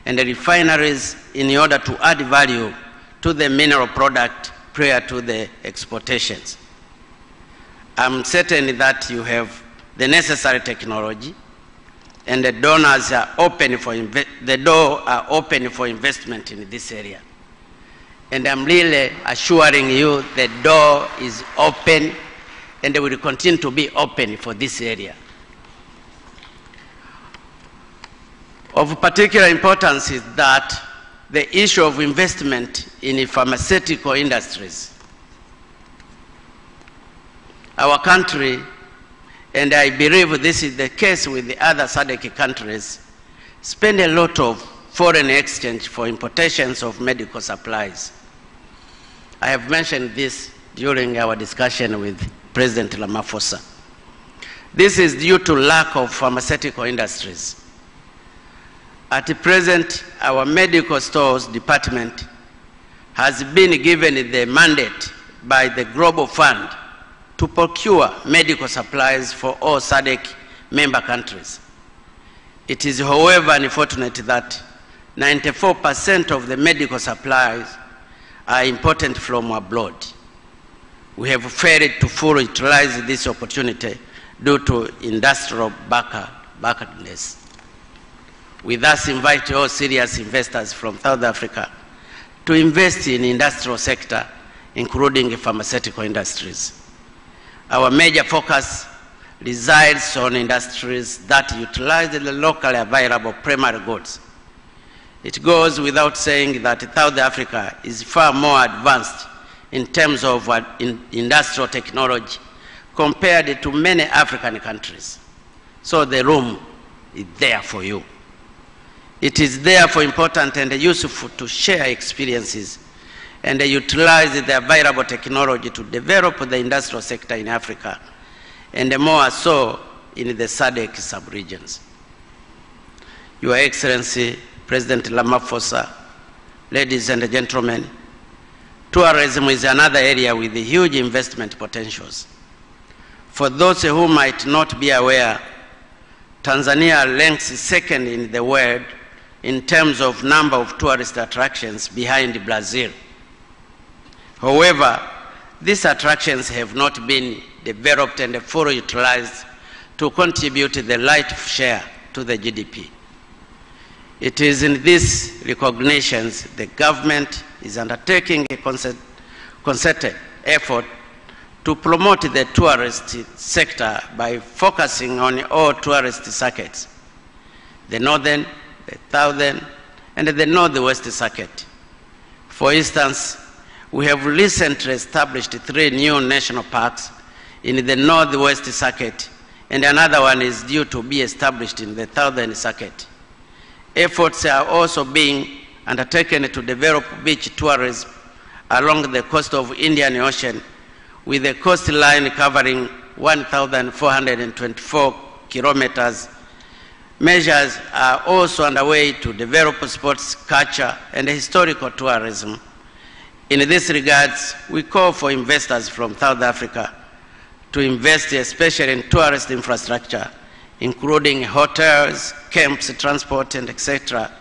and refineries in order to add value to the mineral product prior to the exportations. I'm certain that you have the necessary technology and the donors are open for the door are open for investment in this area. And I'm really assuring you the door is open and will continue to be open for this area. Of particular importance is that the issue of investment in pharmaceutical industries. Our country, and I believe this is the case with the other SADC countries, spend a lot of foreign exchange for importations of medical supplies. I have mentioned this during our discussion with President Ramaphosa. This is due to lack of pharmaceutical industries. At present, our medical stores department has been given the mandate by the Global Fund to procure medical supplies for all SADC member countries. It is, however, unfortunate that 94% of the medical supplies are imported from abroad. We have failed to fully utilize this opportunity due to industrial backwardness. We thus invite all serious investors from South Africa to invest in the industrial sector, including pharmaceutical industries. Our major focus resides on industries that utilize the locally available primary goods. It goes without saying that South Africa is far more advanced in terms of industrial technology compared to many African countries. So the room is there for you. It is therefore important and useful to share experiences and utilize the available technology to develop the industrial sector in Africa, and more so in the SADC sub-regions. Your Excellency, President Ramaphosa, ladies and gentlemen, tourism is another area with huge investment potentials. For those who might not be aware, Tanzania ranks second in the world in terms of number of tourist attractions behind Brazil. However, these attractions have not been developed and fully utilized to contribute the right share to the GDP. It is in these recognitions the government is undertaking a concerted effort to promote the tourist sector by focusing on all tourist circuits, the northern, the southern, and the northwest circuit. For instance, we have recently established 3 new national parks in the northwest circuit, and another one is due to be established in the southern circuit. Efforts are also being undertaken to develop beach tourism along the coast of Indian Ocean, with a coastline covering 1,424 kilometers. Measures are also underway to develop sports, culture, and historical tourism. In this regard, we call for investors from South Africa to invest especially in tourist infrastructure, including hotels, camps, transport, and etc.,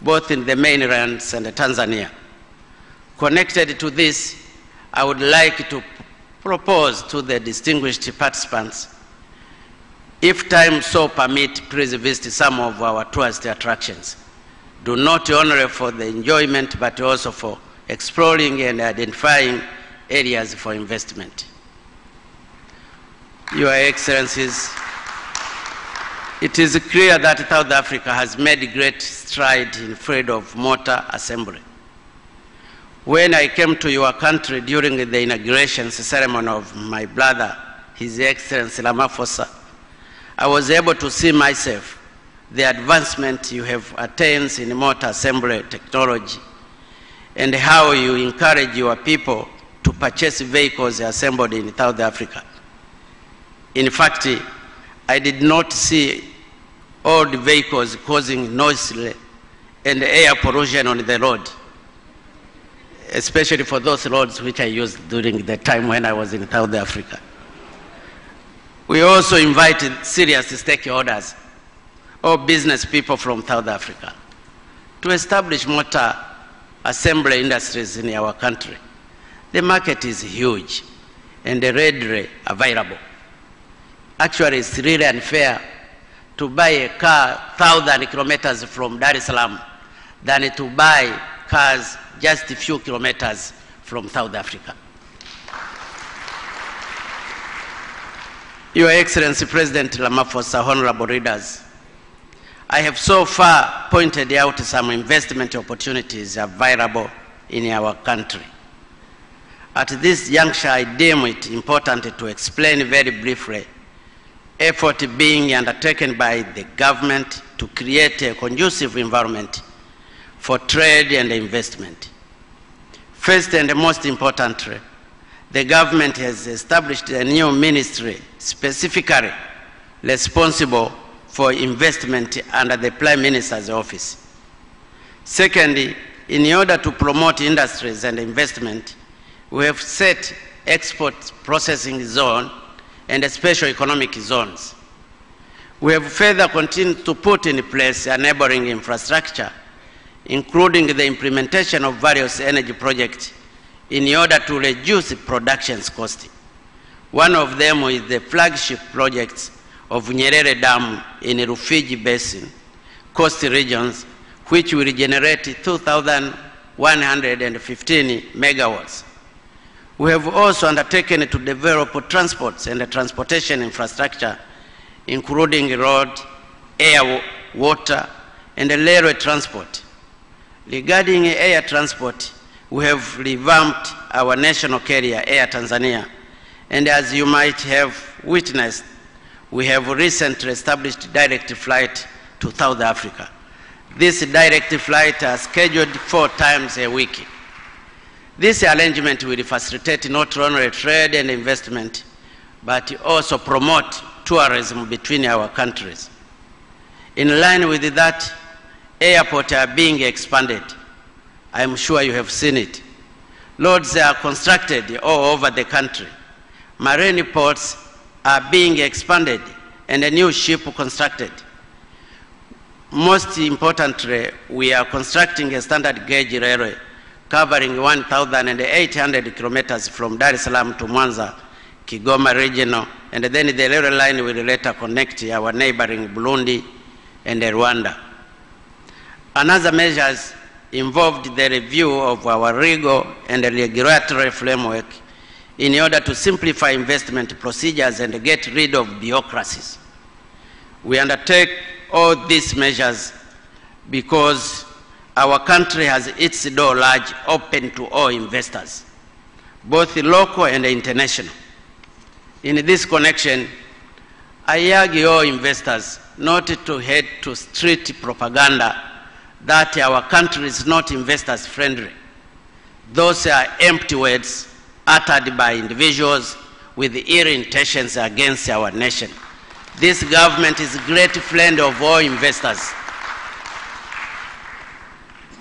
both in the mainlands and Tanzania. Connected to this, I would like to propose to the distinguished participants, if time so permit, please visit some of our tourist attractions. Do not only for the enjoyment, but also for exploring and identifying areas for investment. Your Excellencies, it is clear that South Africa has made great strides in field of motor assembly. When I came to your country during the inauguration ceremony of my brother, His Excellency Ramaphosa, I was able to see myself the advancement you have attained in motor assembly technology and how you encourage your people to purchase vehicles assembled in South Africa. In fact, I did not see old vehicles causing noise and air pollution on the road, especially for those roads which I used during the time when I was in South Africa. We also invited serious stakeholders, or business people from South Africa, to establish motor assembly industries in our country. The market is huge and readily available. Actually, it's really unfair to buy a car 1,000 kilometers from Dar es Salaam than to buy cars just a few kilometers from South Africa. Your Excellency President Ramaphosa, honorable leaders, I have so far pointed out some investment opportunities available in our country. At this juncture, I deem it important to explain very briefly effort being undertaken by the government to create a conducive environment for trade and investment. First and most importantly, the government has established a new ministry specifically responsible for investment under the Prime Minister's office. Secondly, in order to promote industries and investment, we have set export processing zone and special economic zones. We have further continued to put in place enabling infrastructure, including the implementation of various energy projects in order to reduce production cost. One of them is the flagship projects of Nyerere Dam in Rufiji Basin, coast regions, which will generate 2,115 megawatts. We have also undertaken to develop transports and transportation infrastructure, including road, air, water, and railway transport. Regarding air transport, we have revamped our national carrier, Air Tanzania, and as you might have witnessed, we have recently established direct flight to South Africa. This direct flight is scheduled 4 times a week. This arrangement will facilitate not only trade and investment, but also promote tourism between our countries. In line with that, airports are being expanded. I am sure you have seen it. Roads are constructed all over the country. Marine ports are being expanded and a new ship constructed. Most importantly, we are constructing a standard gauge railway covering 1,800 kilometers from Dar es Salaam to Mwanza, Kigoma regional, and then the railway line will later connect our neighboring Burundi and Rwanda. Another measures involved the review of our legal and regulatory framework in order to simplify investment procedures and get rid of bureaucracies. We undertake all these measures because our country has its door large open to all investors, both local and international. In this connection, I urge all investors not to head to street propaganda that our country is not investors friendly. Those are empty words uttered by individuals with ill intentions against our nation. This government is a great friend of all investors.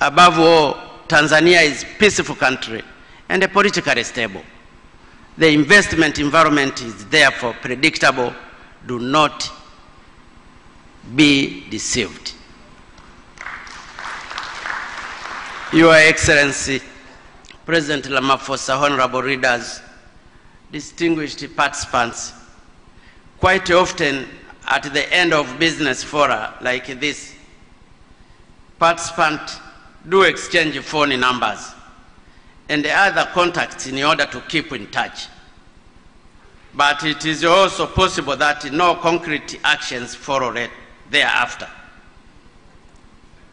Above all, Tanzania is a peaceful country and politically stable. The investment environment is therefore predictable. Do not be deceived. Your Excellency, President Ramaphosa, honorable readers, distinguished participants, quite often at the end of business fora like this, participants do exchange phone numbers and other contacts in order to keep in touch. But it is also possible that no concrete actions follow thereafter.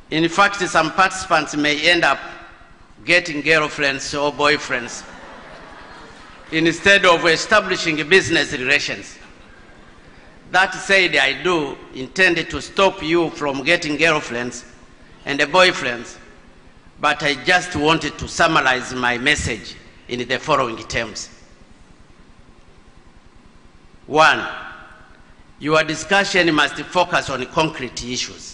In fact, some participants may end up getting girlfriends or boyfriends instead of establishing business relations. That said, I do intend to stop you from getting girlfriends and boyfriends, but I just wanted to summarize my message in the following terms. 1, your discussion must focus on concrete issues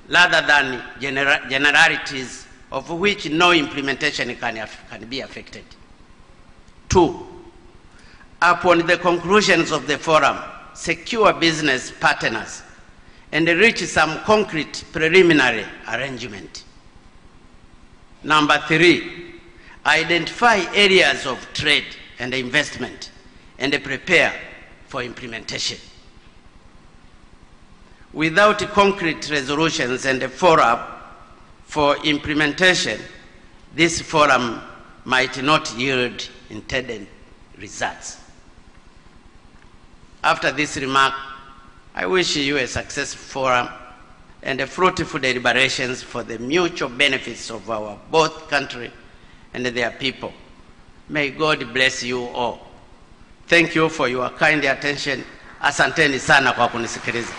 rather than generalities of which no implementation can be affected. 2, upon the conclusions of the forum, secure business partners and reach some concrete preliminary arrangement. Number 3, identify areas of trade and investment and prepare for implementation. Without concrete resolutions and a follow-up for implementation, this forum might not yield intended results. After this remark, I wish you a successful forum and a fruitful deliberations for the mutual benefits of our both country and their people. May God bless you all. Thank you for your kind attention. Asanteni sana kwa kunisikiliza.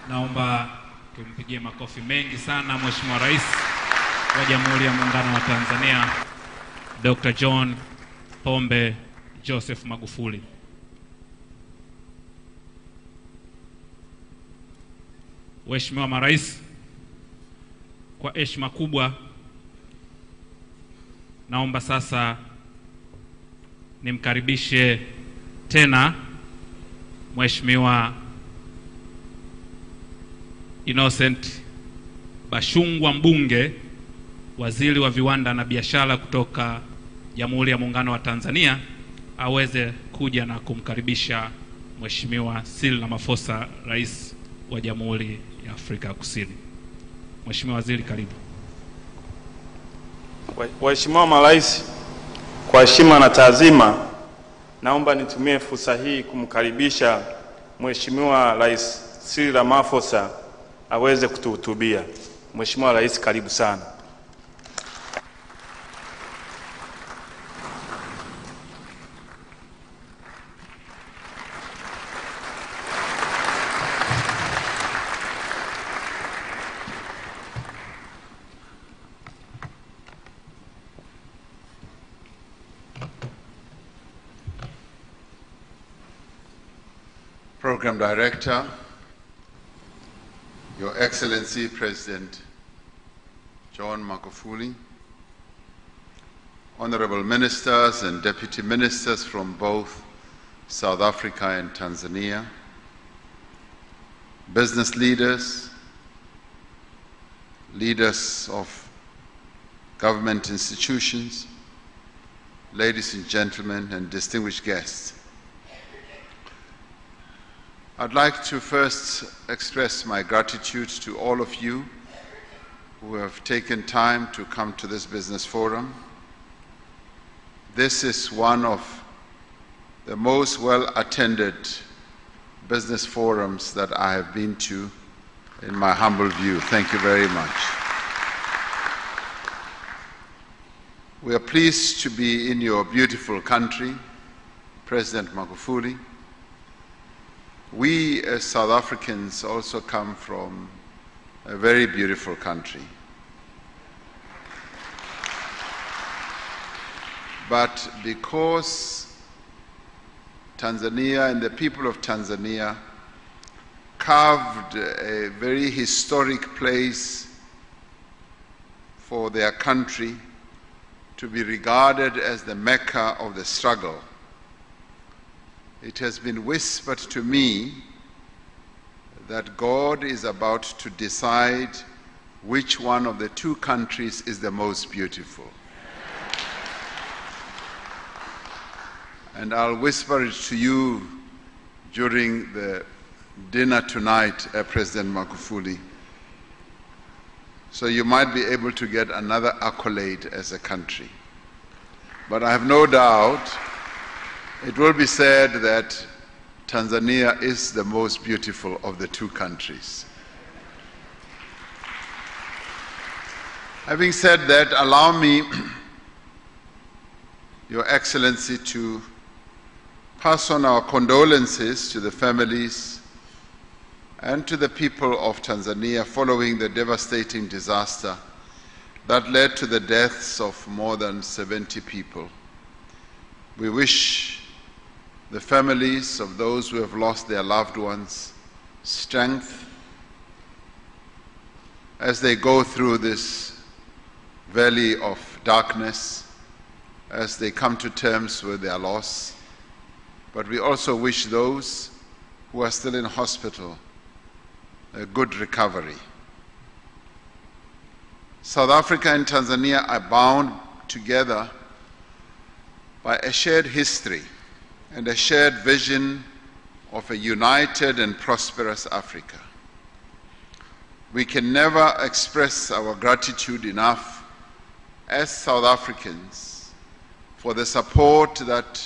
Naomba tumpigie makofi mengi sana Mheshimiwa Rais wa Jamhuri ya Muungano wa Tanzania, Dr. John Pombe Joseph Magufuli. Mheshimiwa Marais, kwa heshima kubwa naomba sasa nimkaribishe tena Mheshimiwa Innocent Bashungwa Mbunge, Waziri wa Viwanda na Biashara kutoka Jamhuri ya Muungano wa Tanzania, aweze kuja na kumkaribisha Mheshimiwa Cyril Ramaphosa, Rais wa Jamhuri ya Afrika Kusini. Mheshimiwa Waziri, karibu. Waheshimiwa marais, kwa heshima na taazima, naomba nitumie fursa hii kumkaribisha Mheshimiwa Rais Cyril Ramaphosa aweze kutuhutubia. Mheshimiwa Rais, karibu sana. Program Director, Your Excellency President John Magufuli, Honorable Ministers and Deputy Ministers from both South Africa and Tanzania, business leaders, leaders of government institutions, ladies and gentlemen, and distinguished guests. I'd like to first express my gratitude to all of you who have taken time to come to this business forum. This is one of the most well-attended business forums that I have been to, in my humble view. Thank you very much. We are pleased to be in your beautiful country, President Magufuli. We as South Africans also come from a very beautiful country. But because Tanzania and the people of Tanzania carved a very historic place for their country to be regarded as the Mecca of the struggle, it has been whispered to me that God is about to decide which one of the two countries is the most beautiful. And I'll whisper it to you during the dinner tonight, President Magufuli. So you might be able to get another accolade as a country. But I have no doubt it will be said that Tanzania is the most beautiful of the two countries. Having said that, allow me, Your Excellency, to pass on our condolences to the families and to the people of Tanzania following the devastating disaster that led to the deaths of more than 70 people. We wish the families of those who have lost their loved ones strength as they go through this valley of darkness, as they come to terms with their loss. But we also wish those who are still in hospital a good recovery. South Africa and Tanzania are bound together by a shared history and a shared vision of a united and prosperous Africa. We can never express our gratitude enough as South Africans for the support that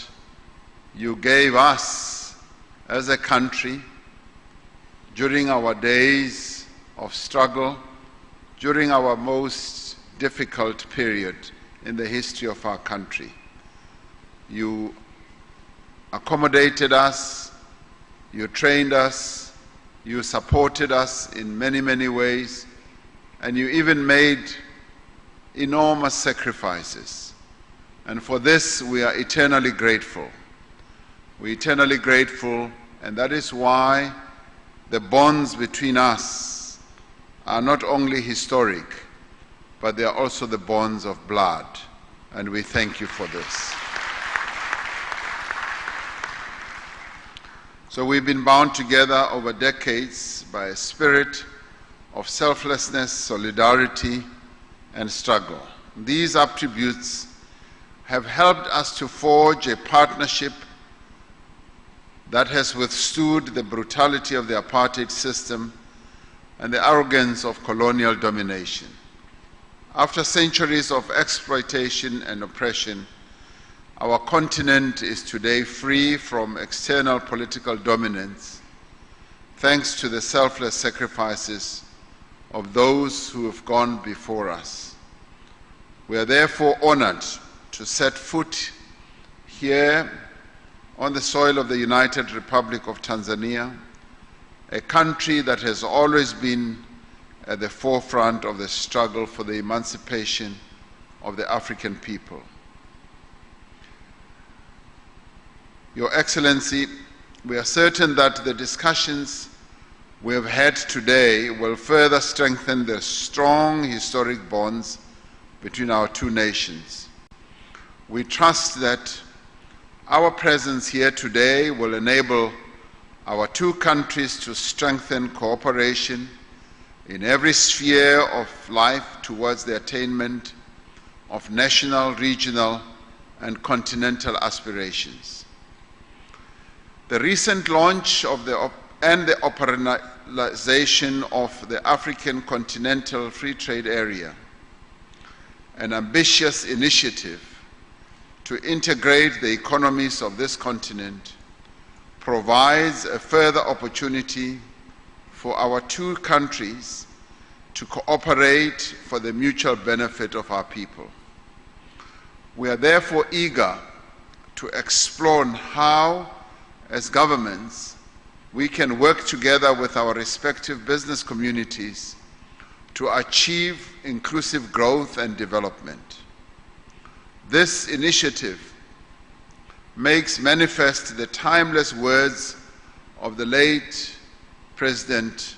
you gave us as a country during our days of struggle, during our most difficult period in the history of our country. You accommodated us, you trained us, you supported us in many, many ways, and you even made enormous sacrifices. And for this, we are eternally grateful. We're eternally grateful, and that is why the bonds between us are not only historic, but they are also the bonds of blood, and we thank you for this. So we've been bound together over decades by a spirit of selflessness, solidarity, and struggle. These attributes have helped us to forge a partnership that has withstood the brutality of the apartheid system and the arrogance of colonial domination. After centuries of exploitation and oppression, our continent is today free from external political dominance, thanks to the selfless sacrifices of those who have gone before us. We are therefore honored to set foot here on the soil of the United Republic of Tanzania, a country that has always been at the forefront of the struggle for the emancipation of the African people. Your Excellency, we are certain that the discussions we have had today will further strengthen the strong historic bonds between our two nations. We trust that our presence here today will enable our two countries to strengthen cooperation in every sphere of life towards the attainment of national, regional, and continental aspirations. The recent launch of the operationalization of the African Continental Free Trade Area, an ambitious initiative to integrate the economies of this continent, provides a further opportunity for our two countries to cooperate for the mutual benefit of our people. We are therefore eager to explore how, as governments, we can work together with our respective business communities to achieve inclusive growth and development. This initiative makes manifest the timeless words of the late President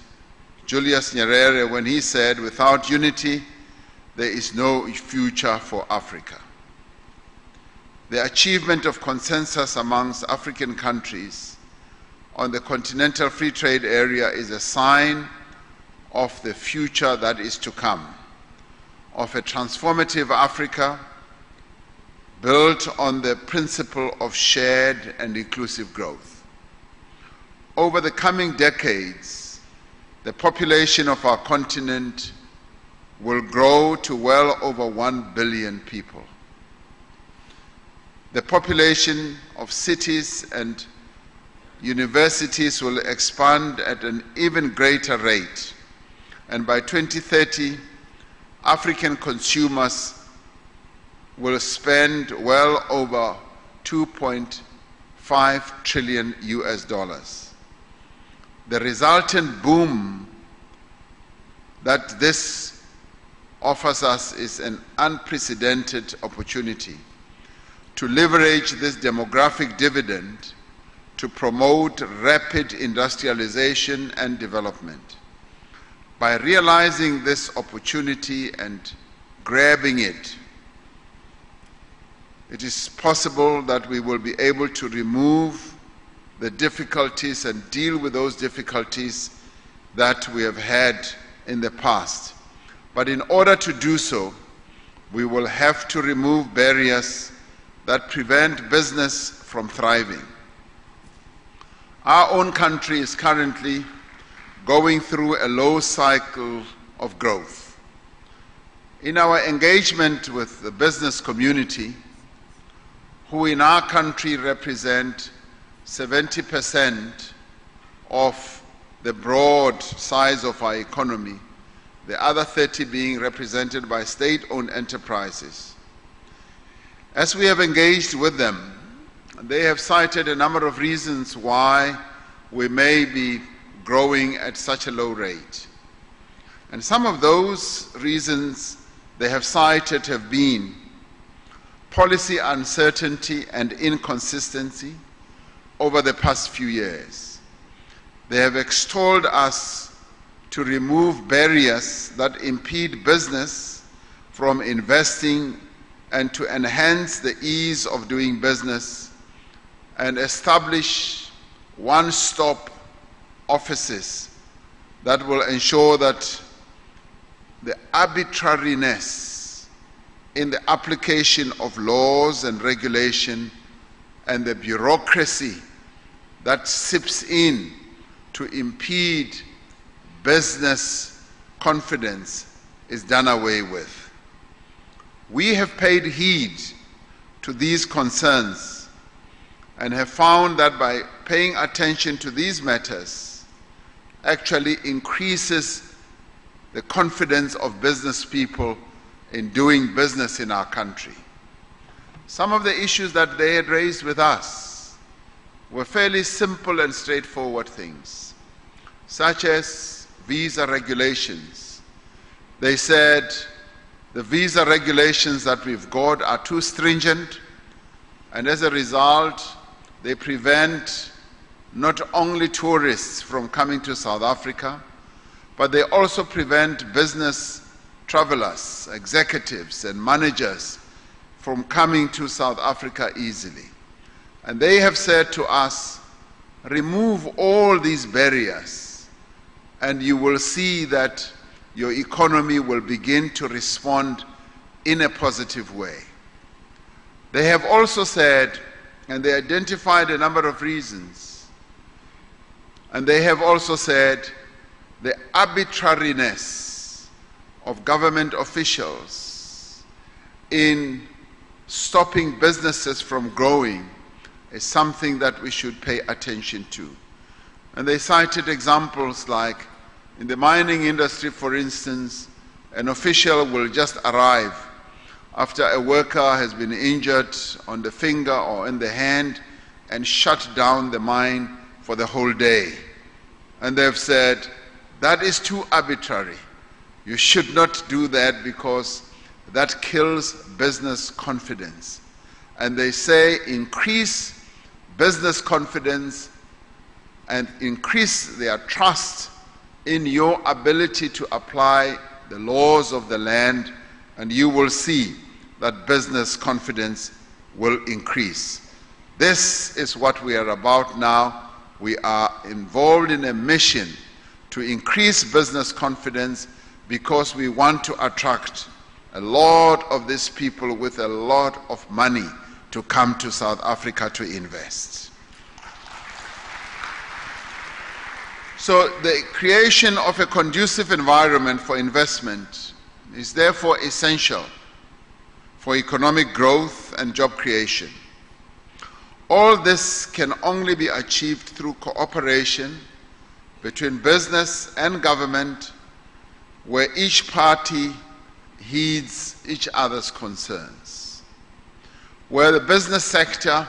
Julius Nyerere when he said, "Without unity, there is no future for Africa." The achievement of consensus amongst African countries on the Continental Free Trade Area is a sign of the future that is to come, of a transformative Africa built on the principle of shared and inclusive growth. Over the coming decades, the population of our continent will grow to well over 1 billion people. The population of cities and universities will expand at an even greater rate, and by 2030, African consumers will spend well over $2.5 trillion US. The resultant boom that this offers us is an unprecedented opportunity to leverage this demographic dividend to promote rapid industrialization and development. By realizing this opportunity and grabbing it, it is possible that we will be able to remove the difficulties and deal with those difficulties that we have had in the past. But in order to do so, we will have to remove barriers that prevent business from thriving. Our own country is currently going through a low cycle of growth. In our engagement with the business community, who in our country represent 70% of the broad size of our economy, the other 30 being represented by state-owned enterprises. As we have engaged with them, they have cited a number of reasons why we may be growing at such a low rate. And some of those reasons they have cited have been policy uncertainty and inconsistency over the past few years. They have extolled us to remove barriers that impede business from investing and to enhance the ease of doing business and establish one-stop offices that will ensure that the arbitrariness in the application of laws and regulation and the bureaucracy that seeps in to impede business confidence is done away with. We have paid heed to these concerns and have found that by paying attention to these matters actually increases the confidence of business people in doing business in our country. Some of the issues that they had raised with us were fairly simple and straightforward things, such as visa regulations. They said the visa regulations that we've got are too stringent, and as a result, they prevent not only tourists from coming to South Africa, but they also prevent business travelers, executives, and managers from coming to South Africa easily. And they have said to us, remove all these barriers, and you will see that your economy will begin to respond in a positive way. They have also said, and they identified a number of reasons, and they have also said the arbitrariness of government officials in stopping businesses from growing is something that we should pay attention to. And they cited examples like in the mining industry, for instance, an official will just arrive after a worker has been injured on the finger or in the hand and shut down the mine for the whole day. And they've said, that is too arbitrary. You should not do that because that kills business confidence. And they say increase business confidence and increase their trust in your ability to apply the laws of the land, and you will see that business confidence will increase. This is what we are about now. We are involved in a mission to increase business confidence because we want to attract a lot of these people with a lot of money to come to South Africa to invest. So the creation of a conducive environment for investment is therefore essential for economic growth and job creation. All this can only be achieved through cooperation between business and government, where each party heeds each other's concerns. Where the business sector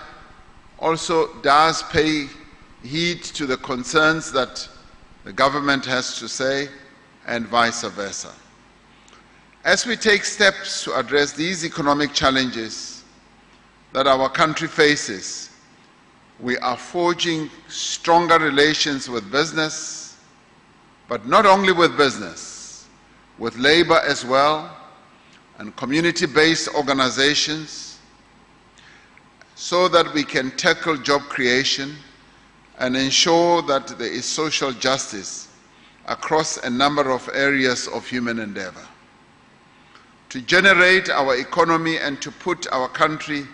also does pay heed to the concerns that the government has to say, and vice versa. As we take steps to address these economic challenges that our country faces, we are forging stronger relations with business, but not only with business, with labor as well, and community-based organizations, so that we can tackle job creation and ensure that there is social justice across a number of areas of human endeavor. To generate our economy and to put our country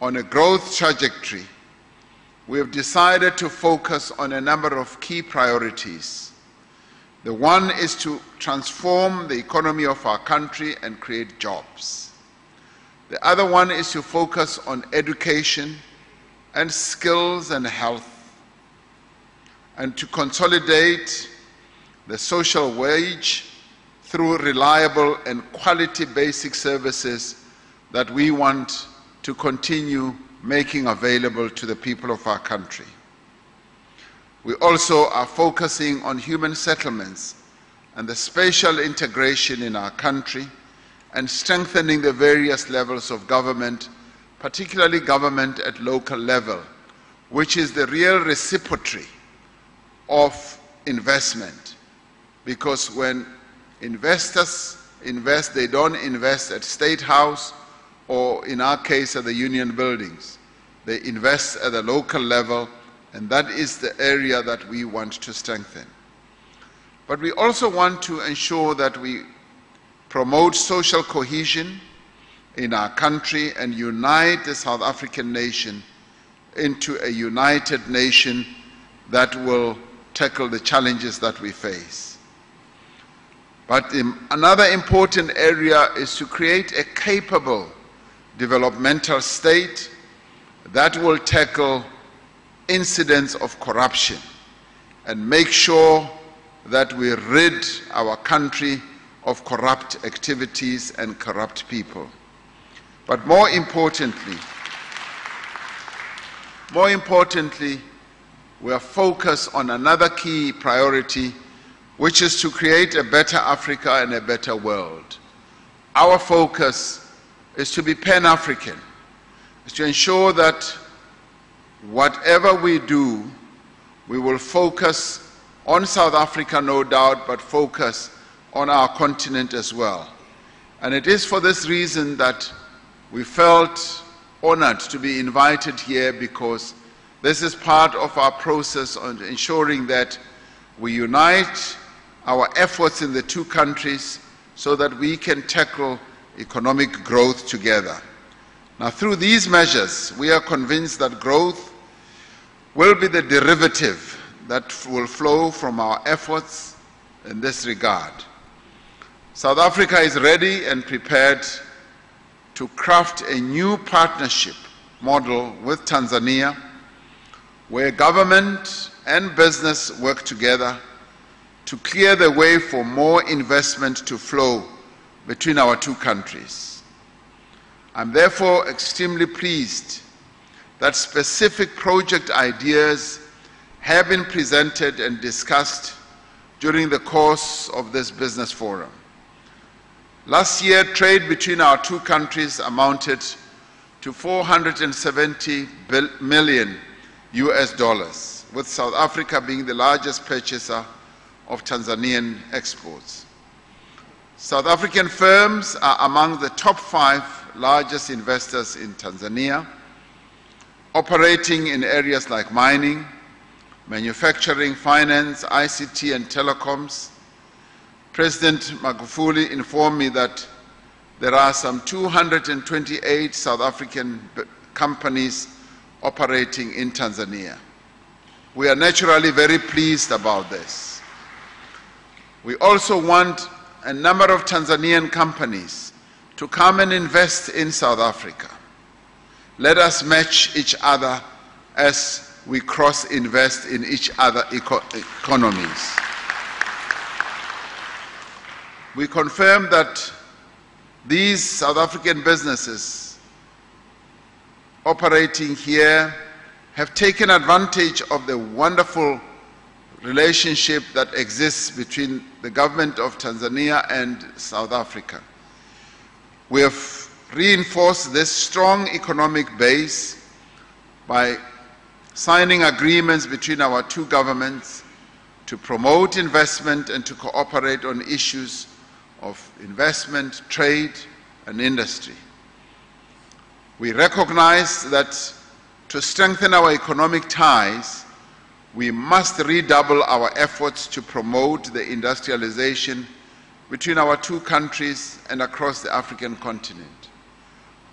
on a growth trajectory, we have decided to focus on a number of key priorities. The one is to transform the economy of our country and create jobs. The other one is to focus on education and skills and health, and to consolidate the social wage through reliable and quality basic services that we want to continue making available to the people of our country. We also are focusing on human settlements and the spatial integration in our country and strengthening the various levels of government, particularly government at local level, which is the real reciprocity of investment. Because when investors invest, they don't invest at State House or in our case at the union buildings. They invest at the local level And that is the area that we want to strengthen. But we also want to ensure that we promote social cohesion in our country and unite the South African nation into a united nation that will tackle the challenges that we face. But another important area is to create a capable developmental state that will tackle incidents of corruption and make sure that we rid our country of corrupt activities and corrupt people. But more importantly, we are focused on another key priority, which is to create a better Africa and a better world. Our focus is to be Pan-African, is to ensure that whatever we do, we will focus on South Africa, no doubt, but focus on our continent as well. And it is for this reason that we felt honored to be invited here, because this is part of our process on ensuring that we unite our efforts in the two countries so that we can tackle economic growth together. Now, through these measures, we are convinced that growth will be the derivative that will flow from our efforts in this regard. South Africa is ready and prepared to craft a new partnership model with Tanzania, where government and business work together to clear the way for more investment to flow between our two countries. I'm therefore extremely pleased that specific project ideas have been presented and discussed during the course of this business forum. Last year, trade between our two countries amounted to $470 million US, with South Africa being the largest purchaser of Tanzanian exports. South African firms are among the top 5 largest investors in Tanzania, operating in areas like mining, manufacturing, finance, ICT, and telecoms. President Magufuli informed me that there are some 228 South African companies operating in Tanzania. We are naturally very pleased about this. We also want a number of Tanzanian companies to come and invest in South Africa. Let us match each other as we cross-invest in each other's economies. We confirm that these South African businesses operating here have taken advantage of the wonderful relationship that exists between the government of Tanzania and South Africa. We have reinforced this strong economic base by signing agreements between our two governments to promote investment and to cooperate on issues of investment, trade, and industry. We recognize that to strengthen our economic ties, we must redouble our efforts to promote the industrialization between our two countries and across the African continent.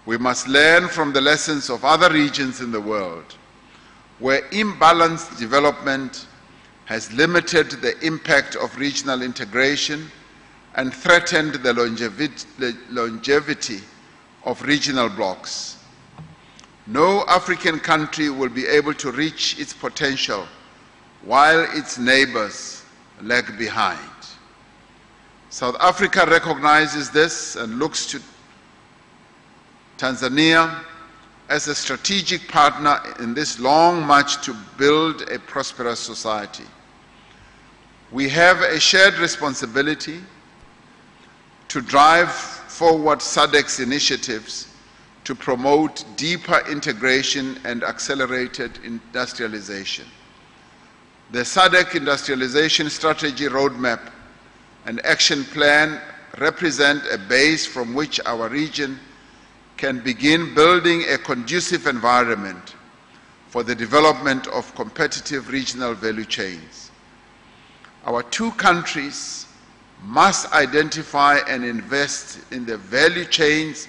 We must learn from the lessons of other regions in the world, where imbalanced development has limited the impact of regional integration and threatened the longevity of regional blocs. No African country will be able to reach its potential while its neighbors lag behind. South Africa recognizes this and looks to Tanzania as a strategic partner in this long march to build a prosperous society. We have a shared responsibility to drive forward SADC's initiatives to promote deeper integration and accelerated industrialization. The SADC Industrialization Strategy Roadmap and Action Plan represent a base from which our region can begin building a conducive environment for the development of competitive regional value chains. Our two countries must identify and invest in the value chains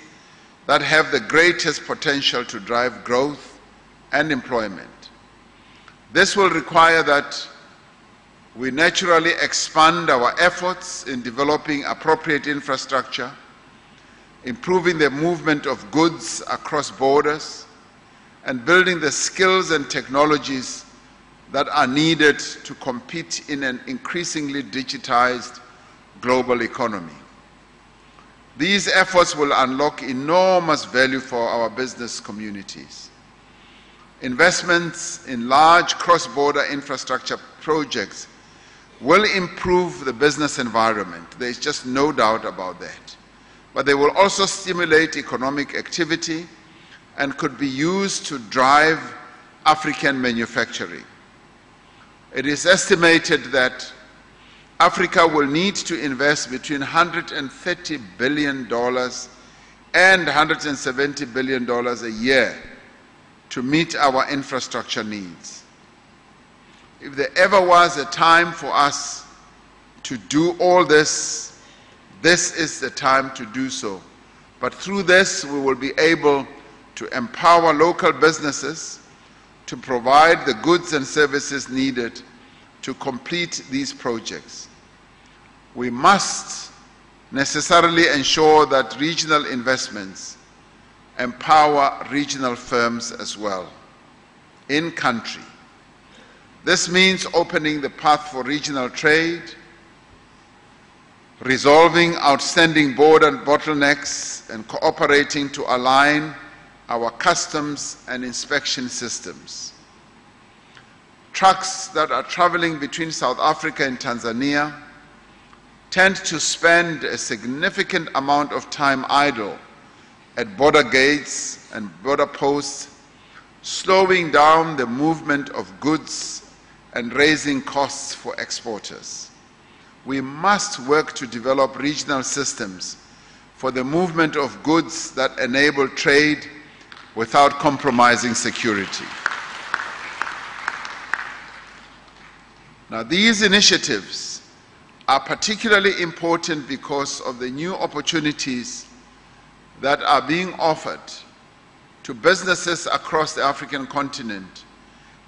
that have the greatest potential to drive growth and employment. This will require that we naturally expand our efforts in developing appropriate infrastructure, improving the movement of goods across borders, and building the skills and technologies that are needed to compete in an increasingly digitized global economy. These efforts will unlock enormous value for our business communities. Investments in large cross-border infrastructure projects will improve the business environment. There is just no doubt about that. But they will also stimulate economic activity and could be used to drive African manufacturing. It is estimated that Africa will need to invest between $130 billion and $170 billion a year to meet our infrastructure needs. If there ever was a time for us to do all this, this is the time to do so. But through this, we will be able to empower local businesses to provide the goods and services needed to complete these projects. We must necessarily ensure that regional investments empower regional firms as well, in country. This means opening the path for regional trade, resolving outstanding border bottlenecks, and cooperating to align our customs and inspection systems. Trucks that are traveling between South Africa and Tanzania tend to spend a significant amount of time idle at border gates and border posts, slowing down the movement of goods and raising costs for exporters. We must work to develop regional systems for the movement of goods that enable trade without compromising security. Now, these initiatives are particularly important because of the new opportunities that are being offered to businesses across the African continent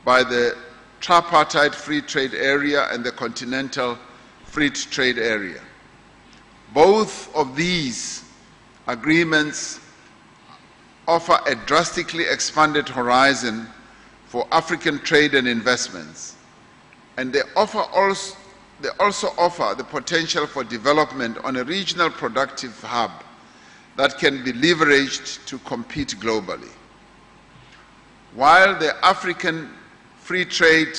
by the tripartite free trade area and the continental free trade area. Both of these agreements offer a drastically expanded horizon for African trade and investments, and they also offer the potential for development on a regional productive hub that can be leveraged to compete globally. While the African Free Trade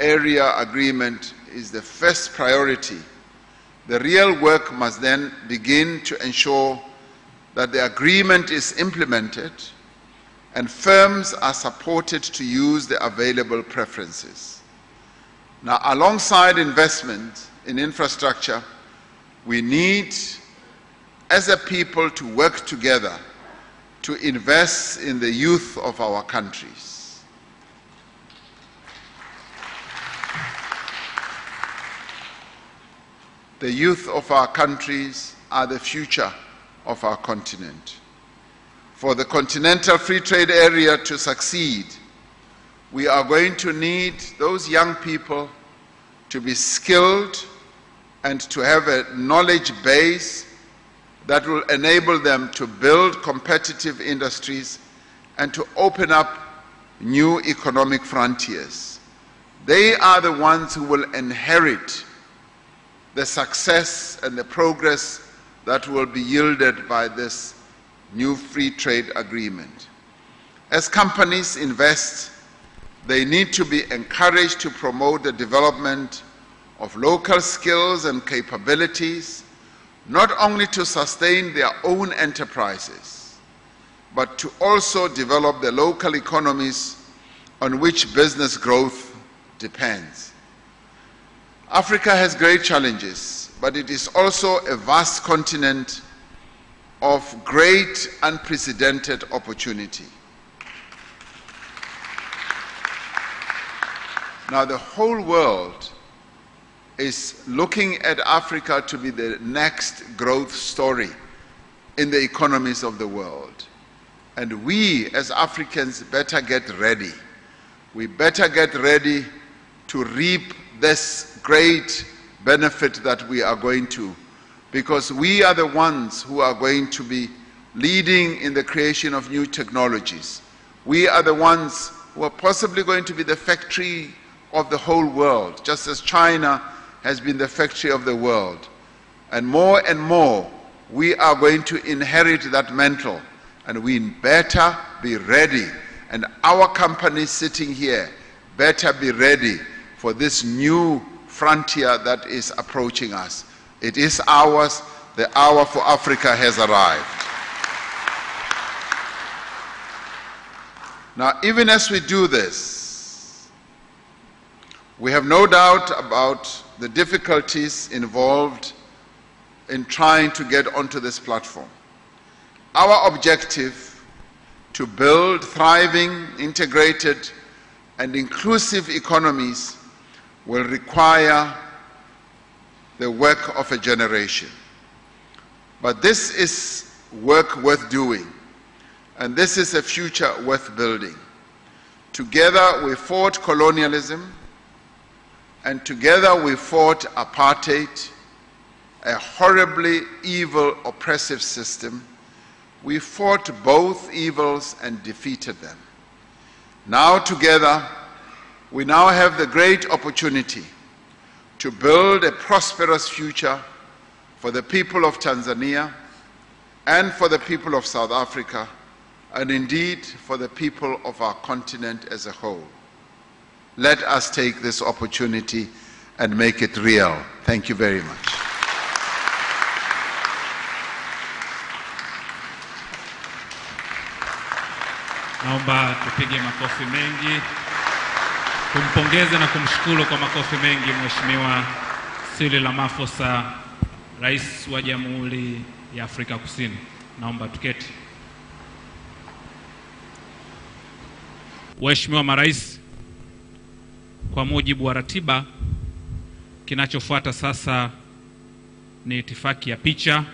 Area Agreement is the first priority, the real work must then begin to ensure that the agreement is implemented and firms are supported to use the available preferences. Now, alongside investment in infrastructure, we need, as a people, to work together to invest in the youth of our countries. The youth of our countries are the future of our continent. For the continental free trade area to succeed, we are going to need those young people to be skilled and to have a knowledge base that will enable them to build competitive industries and to open up new economic frontiers. They are the ones who will inherit the success and the progress that will be yielded by this new free trade agreement. As companies invest, they need to be encouraged to promote the development of local skills and capabilities, not only to sustain their own enterprises, but to also develop the local economies on which business growth depends. Africa has great challenges, but it is also a vast continent of great unprecedented opportunity. Now the whole world is looking at Africa to be the next growth story in the economies of the world. And we as Africans better get ready. We better get ready to reap this great benefit that we are going to, because we are the ones who are going to be leading in the creation of new technologies. We are the ones who are possibly going to be the factory of the whole world, just as China has been the factory of the world. And more, we are going to inherit that mantle, and we better be ready. And our companies sitting here better be ready for this new frontier that is approaching us. It is ours. The hour for Africa has arrived. Now, even as we do this, we have no doubt about the difficulties involved in trying to get onto this platform. Our objective to build thriving, integrated, and inclusive economies will require the work of a generation. But this is work worth doing, and this is a future worth building. Together we fought colonialism, and together we fought apartheid, a horribly evil, oppressive system. We fought both evils and defeated them. Now together, we now have the great opportunity to build a prosperous future for the people of Tanzania and for the people of South Africa, and indeed for the people of our continent as a whole. Let us take this opportunity and make it real. Thank you very much. Naomba tupige makofi mengi. Kumpongeze na kumshukuru kwa makofi mengi Mheshimiwa Cyril Ramaphosa, Rais wa Jamhuri ya Afrika Kusini. Naomba tuketi. Waheshimiwa marais, kwa mujibu wa ratiba, kinachofuata sasa ni itifaki ya picha,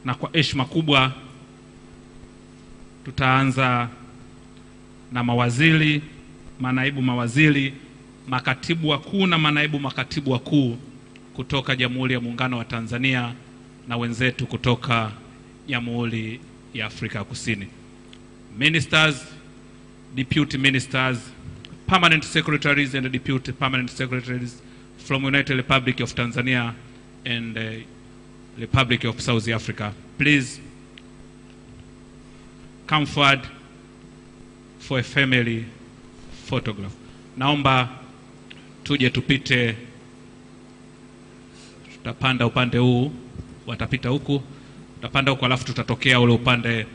na kwa heshima kubwa tutaanza na mawaziri, manaibu mawaziri, makatibu wakuu na manaibu makatibu wakuu kutoka Jamhuri ya Muungano wa Tanzania na wenzetu kutoka Jamhuri ya Afrika Kusini. Ministers, deputy ministers, permanent secretaries and deputy permanent secretaries from United Republic of Tanzania and Republic of South Africa, please come forward for a family photograph. Naomba tuje tupite, tutapanda upande huu, watapita huku, tutapanda huku alafu tutatokea ule upande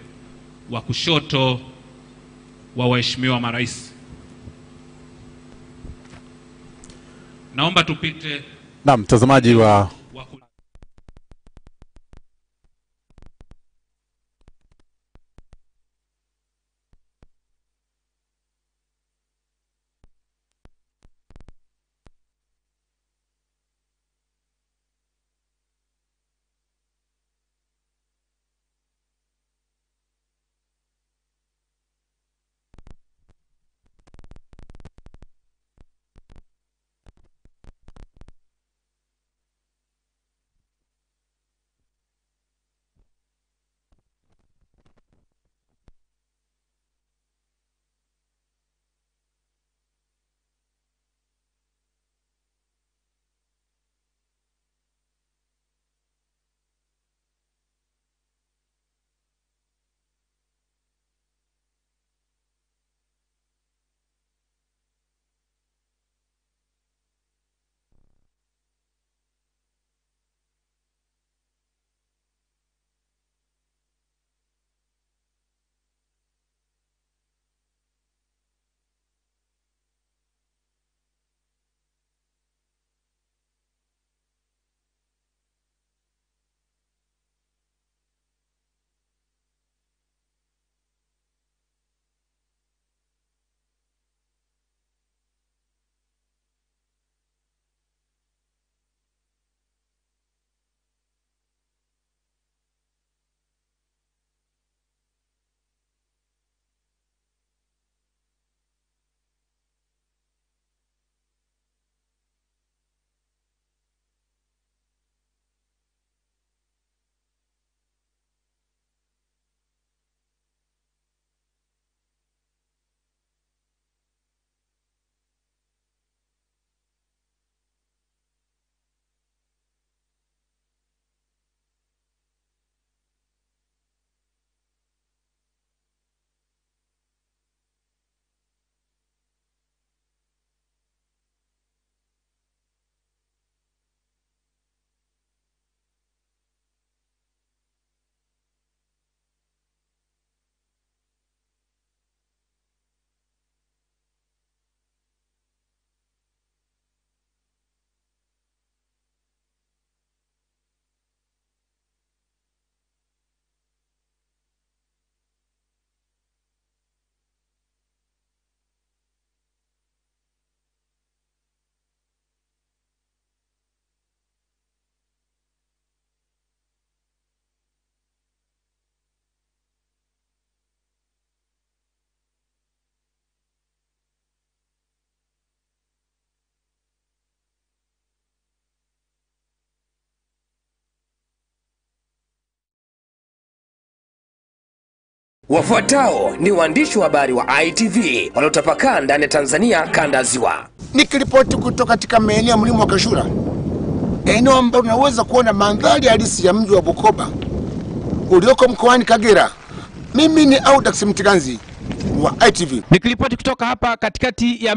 wa kushoto wa waheshimiwa marais. Naomba tupite. Na mtazamaji wa Wafuatao ni waandishi wa habari wa ITV waliotapakaa ndani ya Tanzania kanda Ziwa. Nikiripoti kutoka katika maeneo ya mlima wa Kashura, eneo ambalo unaweza kuona mandhari halisi ya mji wa Bukoba ulioko mkoani Kagera. Mimi ni Audax Mtiganzi wa ITV. Nikiripoti kutoka hapa katikati ya